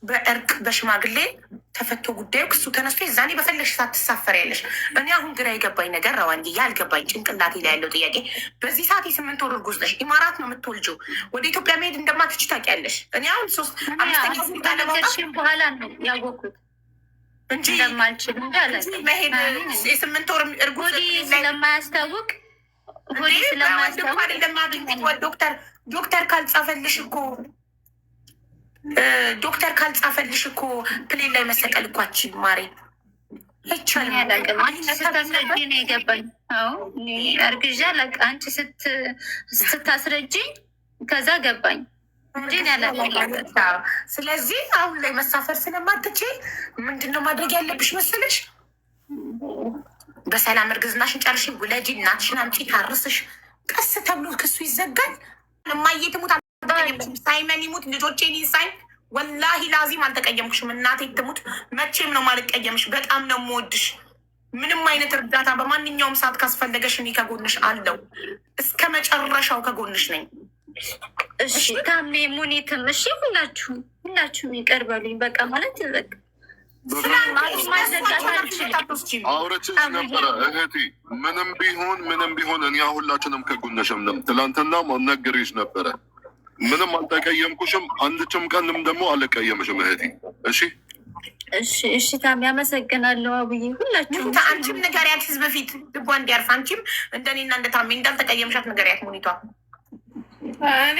በእርቅ በሽማግሌ ተፈቶ ጉዳዩ ክሱ ተነስቶ የዛኔ በፈለግሽ ሰዓት ትሳፈሪያለሽ። እኔ አሁን ግራ የገባኝ ነገር ረዋንዬ፣ ያልገባኝ ጭንቅላቴ ላይ ያለው ጥያቄ በዚህ ሰዓት የ8 ወር እርጉዝ ነሽ፣ ኢማራት ነው የምትወልጂው፣ ወደ ኢትዮጵያ መሄድ እንደማትችይ ታውቂያለሽ። እኔ አሁን 5ኛ ዙር ለመውጣት በኋላ ነው ያወቅሁት። እንጂ እንደማልችል መሄድ 8 ወር እርጉዝ ስለማያስታውቅ ዶክተር ካልጻፈልሽ እኮ ፕሌን ላይ መሰቀል እኮ አትችይም ማሬ። ስታስረጅኝ የገባኝ እርግዣ አንቺ ስታስረጅኝ ከዛ ገባኝ እንጂ ስለዚህ አሁን ላይ መሳፈር ስለማትችይ ምንድነው ማድረግ ያለብሽ መስለሽ? በሰላም እርግዝናሽን ጨርሽ፣ ውለጂ፣ እናትሽን አምጪ፣ ታርስሽ። ቀስ ተብሎ ክሱ ይዘጋል። እማዬ ትሙት አልተቀየምኩሽም፣ ሳይመን ይሙት ልጆቼን ይንሳኝ፣ ወላሂ ላዚም አልተቀየምኩሽም። እናቴ ትሙት መቼም ነው ማልቀየምሽ። በጣም ነው የምወድሽ። ምንም አይነት እርዳታ በማንኛውም ሰዓት ካስፈለገሽ እኔ ከጎንሽ አለው። እስከ መጨረሻው ከጎንሽ ነኝ። እሺ ታሜ ሙኒትም፣ እሺ ሁላችሁም ይቅር በሉኝ። በቃ ማለት በቃ አውረችሽ ነበረ እህቴ። ምንም ቢሆን እኔ ሁላችንም ከጎንሽም ነን። ትላንትና ነግሬሽ ነበረ። ምንም አልተቀየምኩሽም። አንድችም ቀንም ደግሞ አልቀየምሽም እህቴ። እሺ ታሚ አመሰግናለሁ። አብዬ ሁላችሁም አንቺም ንገሪያት ህዝብ ፊት ልቧ እንዲያርፍ። አንቺም እንደኔና እንደ ታሜ እንዳልተቀየምሻት ንገሪያት ሙኒቷ። እኔ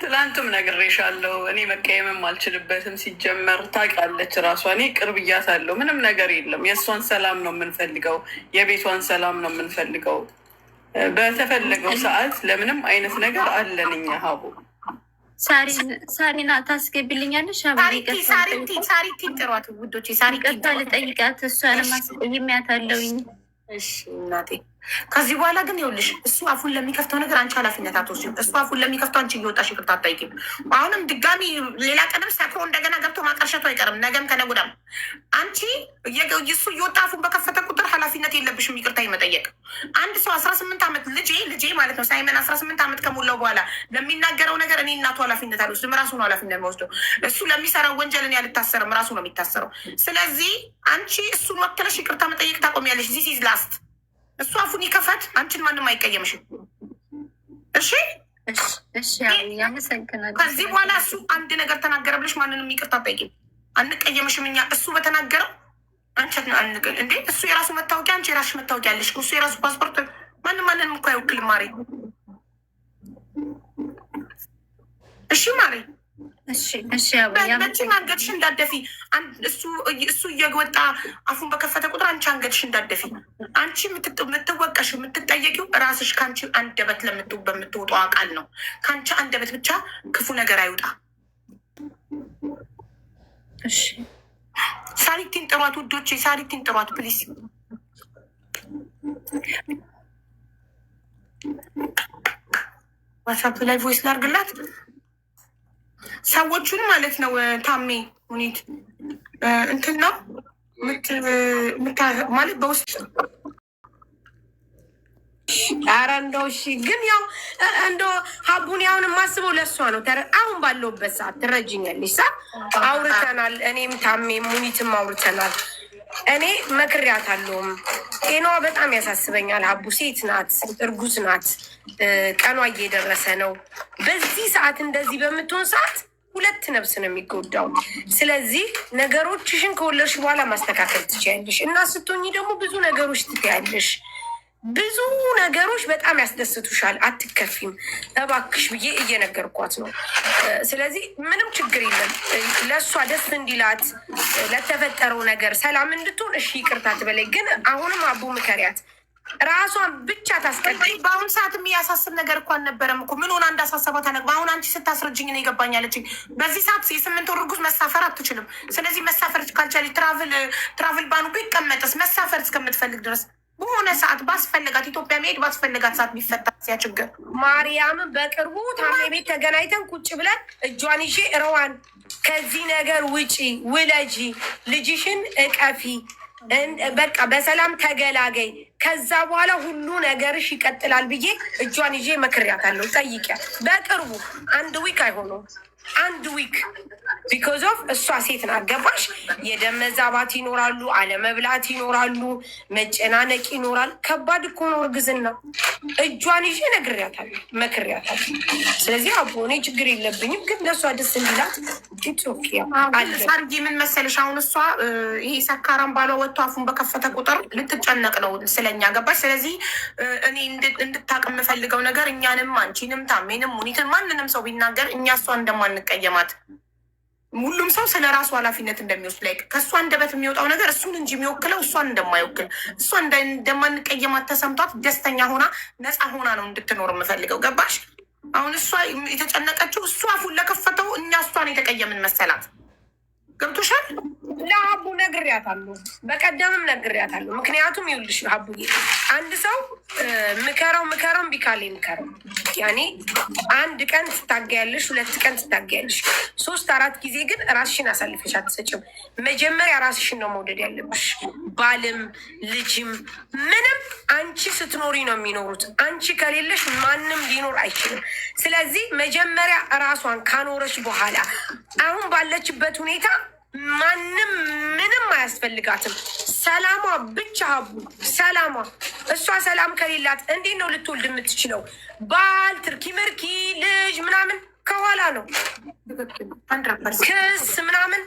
ትላንቱም ነግሬሻለሁ። እኔ መቀየምም አልችልበትም። ሲጀመር ታውቃለች ራሷ። እኔ ቅርብ እያታለሁ። ምንም ነገር የለም። የእሷን ሰላም ነው የምንፈልገው፣ የቤቷን ሰላም ነው የምንፈልገው። በተፈለገው ሰዓት ለምንም አይነት ነገር አለን እኛ። ሀቡ ሳሪና ታስገቢልኛለሽ? ሳሪቲን ጥሯት ውዶቼ። ሳሪቀታ ልጠይቃት፣ እሷንም አስቀይሜያታለሁኝ። እሺ እናቴ። ከዚህ በኋላ ግን ይኸውልሽ እሱ አፉን ለሚከፍተው ነገር አንቺ ኃላፊነት አትወስጂም። እሱ አፉን ለሚከፍተው አንቺ እየወጣሽ ይቅርታ አትጠይቂም። አሁንም ድጋሚ ሌላ ቀንም ሰክሮ እንደገና ገብቶ ማቀርሸቱ አይቀርም። ነገም ከነገ ወዲያም አንቺ እሱ እየወጣ አፉን በከፈተ ቁጥር ኃላፊነት የለብሽም ይቅርታ የመጠየቅ። አንድ ሰው 18 ዓመት ልጄ ማለት ነው ሳይመን 18 ዓመት ከሞላው በኋላ ለሚናገረው ነገር እኔ እናቱ ኃላፊነት አልወስድም። ራሱ ነው ኃላፊነት መወስደው። እሱ ለሚሰራው ወንጀል እኔ አልታሰርም፣ ራሱ ነው የሚታሰረው። ስለዚህ አንቺ እሱን ወክለሽ ይቅርታ መጠየቅ ታቆሚያለሽ። ዚስ ኢዝ ላስት። እሱ አፉን ይከፈት፣ አንቺን ማንም አይቀየምሽም። እሺ ከዚህ በኋላ እሱ አንድ ነገር ተናገረ ብለሽ ማንንም ይቅርታ ጠይቂም። አንቀየምሽም እኛ። እሱ በተናገረው አንቺ እንዴ እሱ የራሱ መታወቂያ፣ አንቺ የራስሽ መታወቂያ አለሽ። እሱ የራሱ ፓስፖርት፣ ማንንም እኮ አይወክልም ማሬ። እሺ ማሬ፣ በዚህ አንገትሽ እንዳደፊ። እሱ እየወጣ አፉን በከፈተ ቁጥር አንቺ አንገትሽ እንዳደፊ። አንቺ የምትወቀሽ የምትጠየቂው ራስሽ ከአንቺ አንደበት በምትወጣው ቃል ነው። ከአንቺ አንደበት ብቻ ክፉ ነገር አይውጣ። ሳሪቲን ጥሯት ውዶቼ፣ ሳሪቲን ጥሯት ፕሊስ። ዋትሳፕ ላይ ቮይስ ላርግላት ሰዎቹን ማለት ነው። ታሜ ሁኔት እንትን ነው ማለት በውስጥ ኧረ እንደው እሺ። ግን ያው እንደው ሀቡን ያሁን የማስበው ለእሷ ነው። አሁን ባለውበት ሰዓት ትረጅኛለሽ። አውርተናል፣ እኔም ታሜ ሙኒትም አውርተናል። እኔ መክሬያታለሁም። ጤናዋ በጣም ያሳስበኛል። ሀቡ ሴት ናት፣ እርጉዝ ናት፣ ቀኗ እየደረሰ ነው። በዚህ ሰዓት እንደዚህ በምትሆን ሰዓት 2 ነፍስ ነው የሚጎዳው። ስለዚህ ነገሮችሽን ከወለድሽ በኋላ ማስተካከል ትችያለሽ እና ስትሆኚ ደግሞ ብዙ ነገሮች ትትያለሽ። ብዙ ነገሮች በጣም ያስደስቱሻል። አትከፊም እባክሽ ብዬ እየነገርኳት ነው። ስለዚህ ምንም ችግር የለም። ለእሷ ደስ እንዲላት ለተፈጠረው ነገር ሰላም እንድትሆን እሺ ይቅርታ ትበላይ። ግን አሁንም አቡ ምከሪያት፣ ራሷን ብቻ ታስቀድም። በአሁኑ ሰዓት የሚያሳስብ ነገር እኮ አልነበረም እኮ። ምን ሆና እንዳሳሰባት አነ አሁን አንቺ ስታስረጅኝ ነው ይገባኛለችኝ። በዚህ ሰዓት የ8 ወር እርጉዝ መሳፈር አትችልም። ስለዚህ መሳፈር ካልቻለች ትራቭል ባኑ ይቀመጥስ መሳፈር እስከምትፈልግ ድረስ በሆነ ሰዓት ባስፈለጋት ኢትዮጵያ መሄድ ባስፈለጋት ሰዓት ቢፈታ ሲያችግር ማርያምን በቅርቡ ታሜ ቤት ተገናኝተን ቁጭ ብለን እጇን ይዤ ረዋን ከዚህ ነገር ውጪ፣ ውለጂ፣ ልጅሽን እቀፊ፣ በቃ በሰላም ተገላገይ፣ ከዛ በኋላ ሁሉ ነገርሽ ይቀጥላል ብዬ እጇን ይዤ መክሬያታለሁ። ጠይቂያት። በቅርቡ 1 ዊክ አይሆነውም፣ 1 ዊክ ቢኮዝ ኦፍ እሷ ሴት ናት። ገባሽ? የደም መዛባት ይኖራሉ፣ አለመብላት ይኖራሉ፣ መጨናነቅ ይኖራል። ከባድ እኮ ነው እርግዝና። እጇን ይዤ ነግሬያታለሁ፣ መክሬያታለሁ። ስለዚህ አቦ እኔ ችግር የለብኝም፣ ግን ለእሷ ደስ እንዲላት ሳርጌ ምን መሰለሽ፣ አሁን እሷ ይሄ ሰካራም ባሏ ወጥቶ አፉን በከፈተ ቁጥር ልትጨነቅ ነው ስለኛ ገባሽ? ስለዚህ እኔ እንድታቅ የምፈልገው ነገር እኛንም አንቺንም ታሜንም ሙኒትን ማንንም ሰው ቢናገር እኛ እሷ እንደማንቀየማት ሁሉም ሰው ስለ ራሱ ኃላፊነት እንደሚወስድ ላይ ከእሷ አንደበት የሚወጣው ነገር እሱን እንጂ የሚወክለው እሷን እንደማይወክል እሷ እንደማንቀየማት ተሰምቷት ደስተኛ ሆና ነፃ ሆና ነው እንድትኖር የምፈልገው ገባሽ? አሁን እሷ የተጨነቀችው እሱ አፉን ለከፈተው እኛ እሷን የተቀየምን መሰላት። ገብቶሻል? ለሀቡ ነግሬያታለሁ፣ በቀደምም ነግሬያታለሁ። ምክንያቱም ይኸውልሽ ሀቡዬ አንድ ሰው ምከረው እምቢ ካለኝ ምከረው። ያኔ አንድ ቀን ትታገያለሽ፣ 2 ቀን ትታገያለሽ፣ 3 4 ጊዜ ግን ራስሽን አሳልፈሽ አትሰጭም። መጀመሪያ ራስሽን ነው መውደድ ያለብሽ። ባልም ልጅም ምንም አንቺ ስትኖሪ ነው የሚኖሩት። አንቺ ከሌለሽ ማንም ሊኖር አይችልም። ስለዚህ መጀመሪያ ራሷን ካኖረች በኋላ አሁን ባለችበት ሁኔታ ማንም ምንም አያስፈልጋትም። ሰላሟ ብቻ ሀቡ ሰላሟ። እሷ ሰላም ከሌላት እንዴት ነው ልትወልድ የምትችለው? ባል ትርኪ ምርኪ ልጅ ምናምን ከኋላ ነው ክስ ምናምን።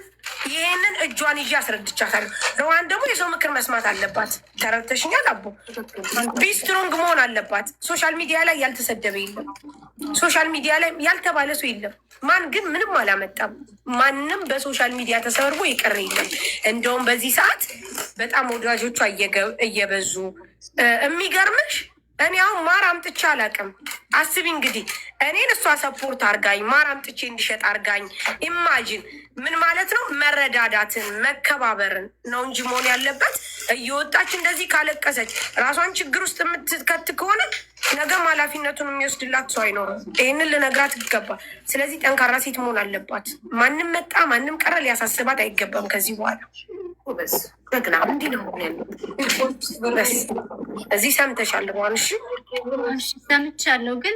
ይህንን እጇን ይዤ አስረድቻታለሁ። ረዋን ደግሞ የሰው ምክር መስማት አለባት። ተረድተሽኛል አቦ? ቢስትሮንግ መሆን አለባት። ሶሻል ሚዲያ ላይ ያልተሰደበ የለም። ሶሻል ሚዲያ ላይ ያልተባለ ሰው የለም። ማን ግን ምንም አላመጣም። ማንም በሶሻል ሚዲያ ተሰብርቦ የቀረ የለም። እንደውም በዚህ ሰዓት በጣም ወዳጆቿ እየበዙ የሚገርምሽ እኔ አሁን ማር አምጥቼ አላውቅም። አስቢ እንግዲህ እኔን እሷ ሰፖርት አርጋኝ ማር አምጥቼ እንዲሸጥ አርጋኝ። ኢማጂን ምን ማለት ነው? መረዳዳትን መከባበርን ነው እንጂ መሆን ያለበት። እየወጣች እንደዚህ ካለቀሰች ራሷን ችግር ውስጥ የምትከት ከሆነ ነገም ኃላፊነቱን የሚወስድላት ሰው አይኖርም። ይህንን ልነግራት ይገባል። ስለዚህ ጠንካራ ሴት መሆን አለባት። ማንም መጣ ማንም ቀረ ሊያሳስባት አይገባም ከዚህ በኋላ። ደግና እንዲህ ነው እዚህ ሰምተሻል? ዋንሽ ሰምቻለሁ። ግን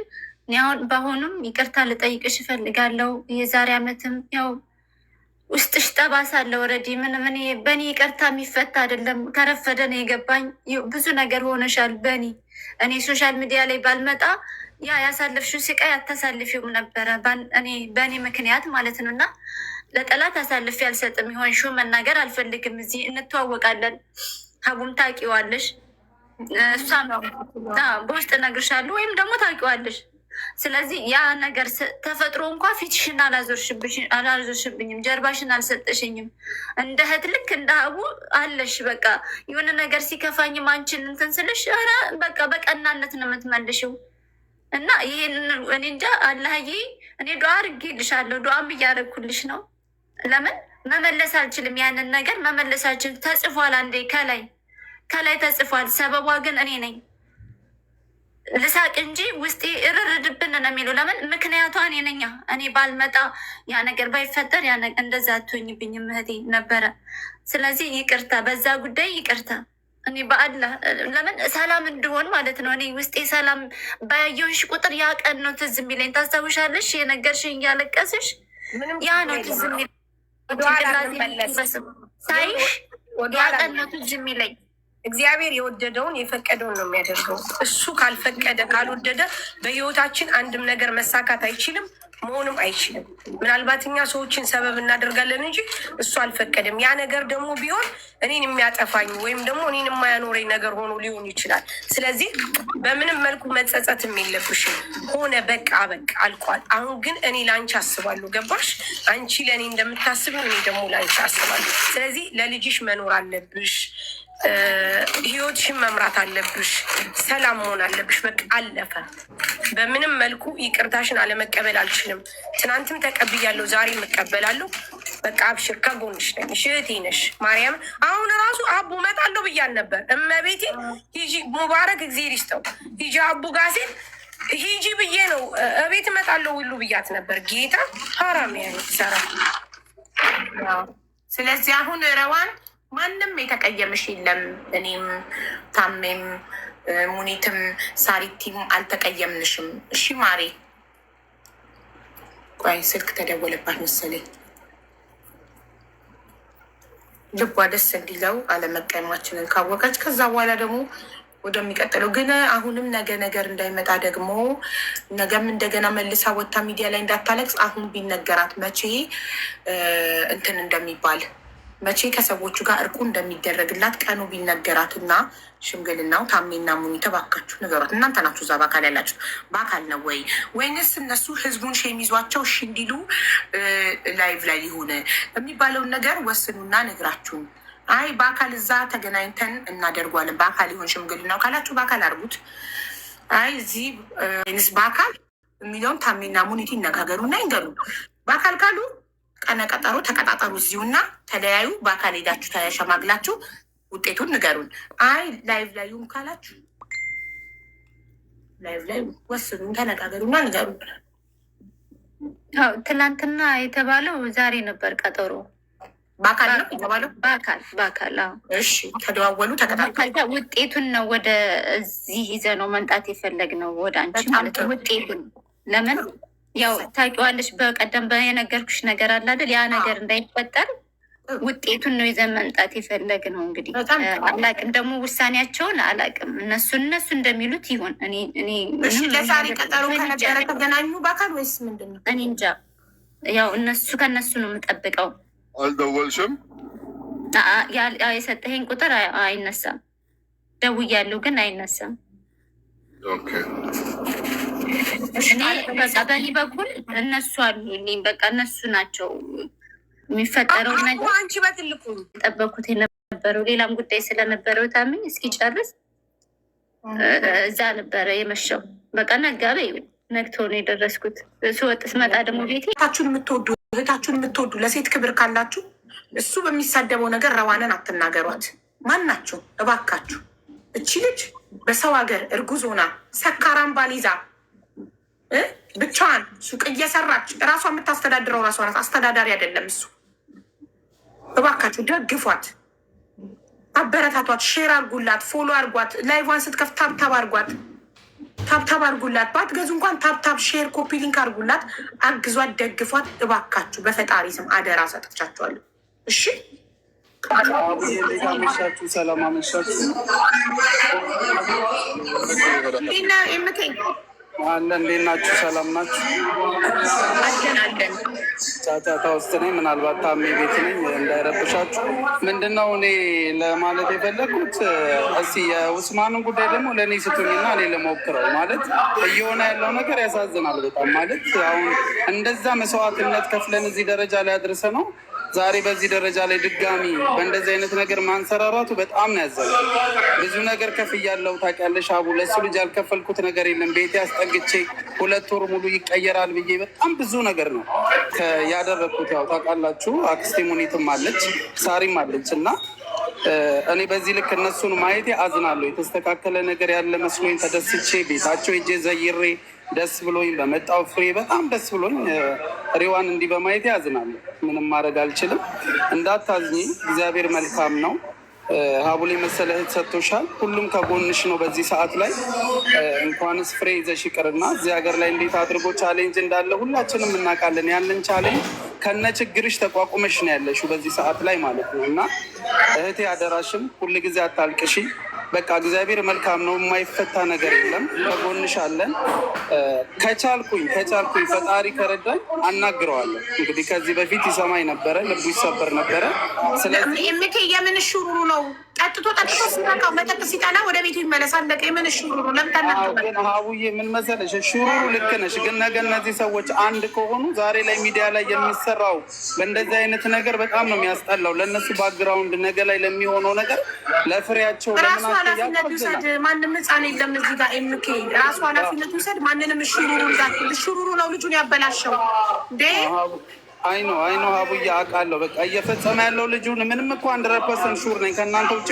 አሁን በአሁኑም ይቅርታ ልጠይቅሽ እፈልጋለሁ። የዛሬ ዓመትም ያው ውስጥሽ ጠባሳ አለ። ወረዲ ምንም በእኔ ይቅርታ የሚፈታ አይደለም። ከረፈደ ነው የገባኝ። ብዙ ነገር ሆነሻል። እኔ ሶሻል ሚዲያ ላይ ባልመጣ ያሳለፍሽው ስቃይ አታሳልፊውም ነበረ። በእኔ ምክንያት ማለት ነው። እና ለጠላት አሳልፌ አልሰጥም። የሆንሽው መናገር አልፈልግም። እዚህ እንተዋወቃለን። ሀቡም ታውቂዋለሽ፣ እሷም በውስጥ እነግርሻለሁ ወይም ደግሞ ታውቂዋለሽ። ስለዚህ ያ ነገር ተፈጥሮ እንኳ ፊትሽን አላዞርሽብኝም፣ ጀርባሽን አልሰጠሽኝም። እንደ እህት ልክ እንደ ሀቡ አለሽ። በቃ የሆነ ነገር ሲከፋኝም አንቺን እንትን ስልሽ በቃ በቀናነት ነው የምትመልሽው። እና ይሄን እኔ እንጃ አላህዬ፣ እኔ ዱዓ አድርጌልሻለሁ፣ ዱዓም እያደረግኩልሽ ነው። ለምን መመለስ አልችልም፣ ያንን ነገር መመለስ አልችልም። ተጽፏል፣ አንዴ ከላይ ተጽፏል። ሰበቧ ግን እኔ ነኝ። ልሳቅ እንጂ ውስጤ እርርድብን ነው የሚለው። ለምን ምክንያቷ እኔ ነኝ። እኔ ባልመጣ ያ ነገር ባይፈጠር እንደዛ አትሆኝብኝም እህቴ ነበረ። ስለዚህ ይቅርታ፣ በዛ ጉዳይ ይቅርታ። እኔ በአላህ ለምን ሰላም እንድሆን ማለት ነው። እኔ ውስጤ ሰላም ባያየሁሽ ቁጥር ያ ቀን ነው ትዝ የሚለኝ። ታስታውሻለሽ? የነገርሽኝ እያለቀስሽ ያ ነው ትዝ የሚለኝ። ሳይሽ ያ ቀን ነው ትዝ የሚለኝ። እግዚአብሔር የወደደውን የፈቀደውን ነው የሚያደርገው። እሱ ካልፈቀደ ካልወደደ በህይወታችን አንድም ነገር መሳካት አይችልም፣ መሆንም አይችልም። ምናልባት እኛ ሰዎችን ሰበብ እናደርጋለን እንጂ እሱ አልፈቀደም። ያ ነገር ደግሞ ቢሆን እኔን የሚያጠፋኝ ወይም ደግሞ እኔን የማያኖረኝ ነገር ሆኖ ሊሆን ይችላል። ስለዚህ በምንም መልኩ መጸጸትም የለብሽም። ሆነ በቃ አልቋል። አሁን ግን እኔ ለአንቺ አስባለሁ። ገባሽ? አንቺ ለእኔ እንደምታስብ እኔ ደግሞ ለአንቺ አስባለሁ። ስለዚህ ለልጅሽ መኖር አለብሽ። ህይወትሽን መምራት አለብሽ። ሰላም መሆን አለብሽ። በቃ አለፈ። በምንም መልኩ ይቅርታሽን አለመቀበል አልችልም። ትናንትም ተቀብያለሁ፣ ዛሬም እቀበላለሁ። በቃ አብሽር፣ ከጎንሽ ነኝ፣ እህቴ ነሽ። ማርያም አሁን ራሱ አቡ እመጣለሁ ብያን ነበር። እመቤቴ ሂጂ፣ ሙባረክ እግዜር ይስጠው፣ ሂጂ አቡ ጋር ሲል ሂጂ ብዬ ነው እቤት እመጣለሁ ሁሉ ብያት ነበር። ጌታ ሀራም ያ ሰራ። ስለዚህ አሁን ረዋን ማንም የተቀየምሽ የለም። እኔም ታሜም ሙኒትም ሳሪቲም አልተቀየምንሽም። እሺ ማሬ፣ ቆይ ስልክ ተደወለባት መሰለኝ። ልቧ ደስ እንዲለው አለመቀየማችንን ካወቀች ከዛ በኋላ ደግሞ ወደሚቀጥለው ግን አሁንም ነገ ነገር እንዳይመጣ ደግሞ ነገም እንደገና መልሳ ወታ ሚዲያ ላይ እንዳታለቅስ አሁን ቢነገራት መቼ እንትን እንደሚባል መቼ ከሰዎቹ ጋር እርቁ እንደሚደረግላት ቀኑ ቢነገራት እና ሽምግልናው ታሜና ሙኒ ተባካችሁ ንገሯት። እናንተ ናችሁ እዛ በአካል ያላችሁ። በአካል ነው ወይ ወይንስ እነሱ ህዝቡን ሼም ይዟቸው እሺ እንዲሉ ላይቭ ላይ ሊሆን የሚባለውን ነገር ወስኑና ነግራችሁን። አይ በአካል እዛ ተገናኝተን እናደርጓለን በአካል ይሆን ሽምግልናው ካላችሁ በአካል አድርጉት። አይ እዚህ ወይንስ በአካል የሚለውን ታሜና ሙኒቲ ይነጋገሩና ይንገሩ። በአካል ካሉ ቀነ ቀጠሮ ተቀጣጠሩ እዚሁና ተለያዩ። በአካል ሄዳችሁ ተሸማግላችሁ ውጤቱን ንገሩን። አይ ላይቭ ላዩም ካላችሁ ላይቭ ላይ ወስኑ፣ ተነጋገሩና ንገሩን። ትናንትና የተባለው ዛሬ ነበር ቀጠሮ። በአካል ነው የተባለው። በአካል እሺ፣ ተደዋወሉ፣ ተቀጣጠሩ። ውጤቱን ነው ወደ እዚህ ይዘ ነው መምጣት የፈለግነው ወደ አንቺ ማለት ነው። ውጤቱን ለምን ያው ታውቂዋለሽ፣ በቀደም የነገርኩሽ ነገር አለ አይደል? ያ ነገር እንዳይፈጠር ውጤቱን ነው ይዘን መምጣት የፈለግነው። እንግዲህ አላቅም ደግሞ ውሳኔያቸውን አላቅም። እነሱ እንደሚሉት ይሁን። እኔ ለዛሬ ቀጠሮ ከነበረ ተገናኙ በአካል ወይስ ምንድን ነው? እኔ እንጃ። ያው ከነሱ ነው የምጠብቀው። አልደወልሽም? የሰጠኸኝ ቁጥር አይነሳም። ደውያለሁ ግን አይነሳም። እኔ በቃ በእኔ በኩል እነሱ አሉልኝ። በቃ እነሱ ናቸው የሚፈጠረው ነገር። አንቺ በትልቁ የጠበኩት የነበረው ሌላም ጉዳይ ስለነበረው ታምኝ እስኪጨርስ እዛ ነበረ የመሸው። በቃ ነጋበ ነግቶ ነው የደረስኩት። ስወጥ ስመጣ ደግሞ ቤቴ እህታችሁን የምትወዱ ለሴት ክብር ካላችሁ እሱ በሚሳደበው ነገር ረዋንን አትናገሯት። ማናችሁ እባካችሁ። እቺ ልጅ በሰው ሀገር እርጉዝ ሆና ሰካራም ባል ይዛ ብቻዋን ሱቅ እየሰራች እራሷ የምታስተዳድረው ራሷ ናት። አስተዳዳሪ አይደለም እሱ። እባካችሁ ደግፏት፣ አበረታቷት፣ ሼር አርጉላት፣ ፎሎ አርጓት፣ ላይቫን ስትከፍት ታብታብ አርጓት፣ ታብታብ አርጉላት። ባትገዙ እንኳን ታብታብ፣ ሼር፣ ኮፒ ሊንክ አርጉላት። አግዟት፣ ደግፏት እባካችሁ። በፈጣሪ ስም አደራ ሰጥቻችኋለሁ። እሺ አመሻችሁ። ሰላም አመሻችሁ። አለ እንዴት ናችሁ? ሰላም ናችሁ? ጫጫታ ውስጥ ነኝ። ምናልባት ታሜ ቤት ነኝ፣ እንዳይረብሻችሁ። ምንድነው እኔ ለማለት የፈለግኩት እስኪ የኡስማንን ጉዳይ ደግሞ ለእኔ ስጡኝና እኔ ለሞክረው። ማለት እየሆነ ያለው ነገር ያሳዝናል በጣም። ማለት አሁን እንደዛ መስዋዕትነት ከፍለን እዚህ ደረጃ ላይ አድርሰ ነው ዛሬ በዚህ ደረጃ ላይ ድጋሚ በእንደዚህ አይነት ነገር ማንሰራራቱ በጣም ነው ያዘንኩት። ብዙ ነገር ከፍያለሁ ታውቂያለሽ አቡ። ለሱ ልጅ ያልከፈልኩት ነገር የለም። ቤቴ አስጠግቼ 2 ወር ሙሉ ይቀየራል ብዬ በጣም ብዙ ነገር ነው ያደረግኩት። ያው ታውቃላችሁ አክስቴ ሙኒትም አለች ሳሪም አለች እና እኔ በዚህ ልክ እነሱን ማየቴ አዝናለሁ። የተስተካከለ ነገር ያለ መስሎኝ ተደስቼ ቤታቸው ሄጄ ዘይሬ ደስ ብሎኝ በመጣው ፍሬ በጣም ደስ ብሎኝ ሪዋን እንዲህ በማየት ያዝናለሁ። ምንም ማድረግ አልችልም። እንዳታዝኝ፣ እግዚአብሔር መልካም ነው። ሀቡሌ መሰለ እህት ሰጥቶሻል። ሁሉም ከጎንሽ ነው በዚህ ሰዓት ላይ። እንኳንስ ፍሬ ይዘሽ ይቅርና እዚህ ሀገር ላይ እንዴት አድርጎ ቻሌንጅ እንዳለ ሁላችንም እናውቃለን። ያንን ቻሌንጅ ከነ ችግርሽ ተቋቁመሽ ነው ያለሽው በዚህ ሰዓት ላይ ማለት ነው። እና እህቴ አደራሽም ሁል ጊዜ አታልቅሺ። በቃ እግዚአብሔር መልካም ነው። የማይፈታ ነገር የለም። ከጎንሽ አለን። ከቻልኩኝ ፈጣሪ ከረዳኝ አናግረዋለሁ። እንግዲህ ከዚህ በፊት ይሰማኝ ነበረ፣ ልቡ ይሰበር ነበረ። ስለዚህ የምን ሹሩሩ ነው? ጠጥቶ ሲበቃው መጠጥ ሲጠላ ወደ ቤቱ ይመለሳል። የምን ሹሩሩ ግን ሀቡዬ ምን መሰለሽ፣ ሹሩሩ ልክ ነሽ። ግን ነገ እነዚህ ሰዎች አንድ ከሆኑ ዛሬ ላይ ሚዲያ ላይ የሚሰራው በእንደዚህ አይነት ነገር በጣም ነው የሚያስጠላው። ለእነሱ ባክግራውንድ ነገ ላይ ለሚሆነው ነገር ለፍሬያቸው ራሱ ኃላፊነት ውሰድ። ማንም ህፃን የለም እዚህ ጋር ኤምኬ ራሱ ኃላፊነት ውሰድ። ማንንም ሹሩሩ ነው ልጁን ያበላሸው እንዴ። አይኖ ሀቡዬ አውቃለሁ። በቃ እየፈጸመ ያለው ልጁን ምንም እኮ 100% ሹር ነኝ ከእናንተ ውጭ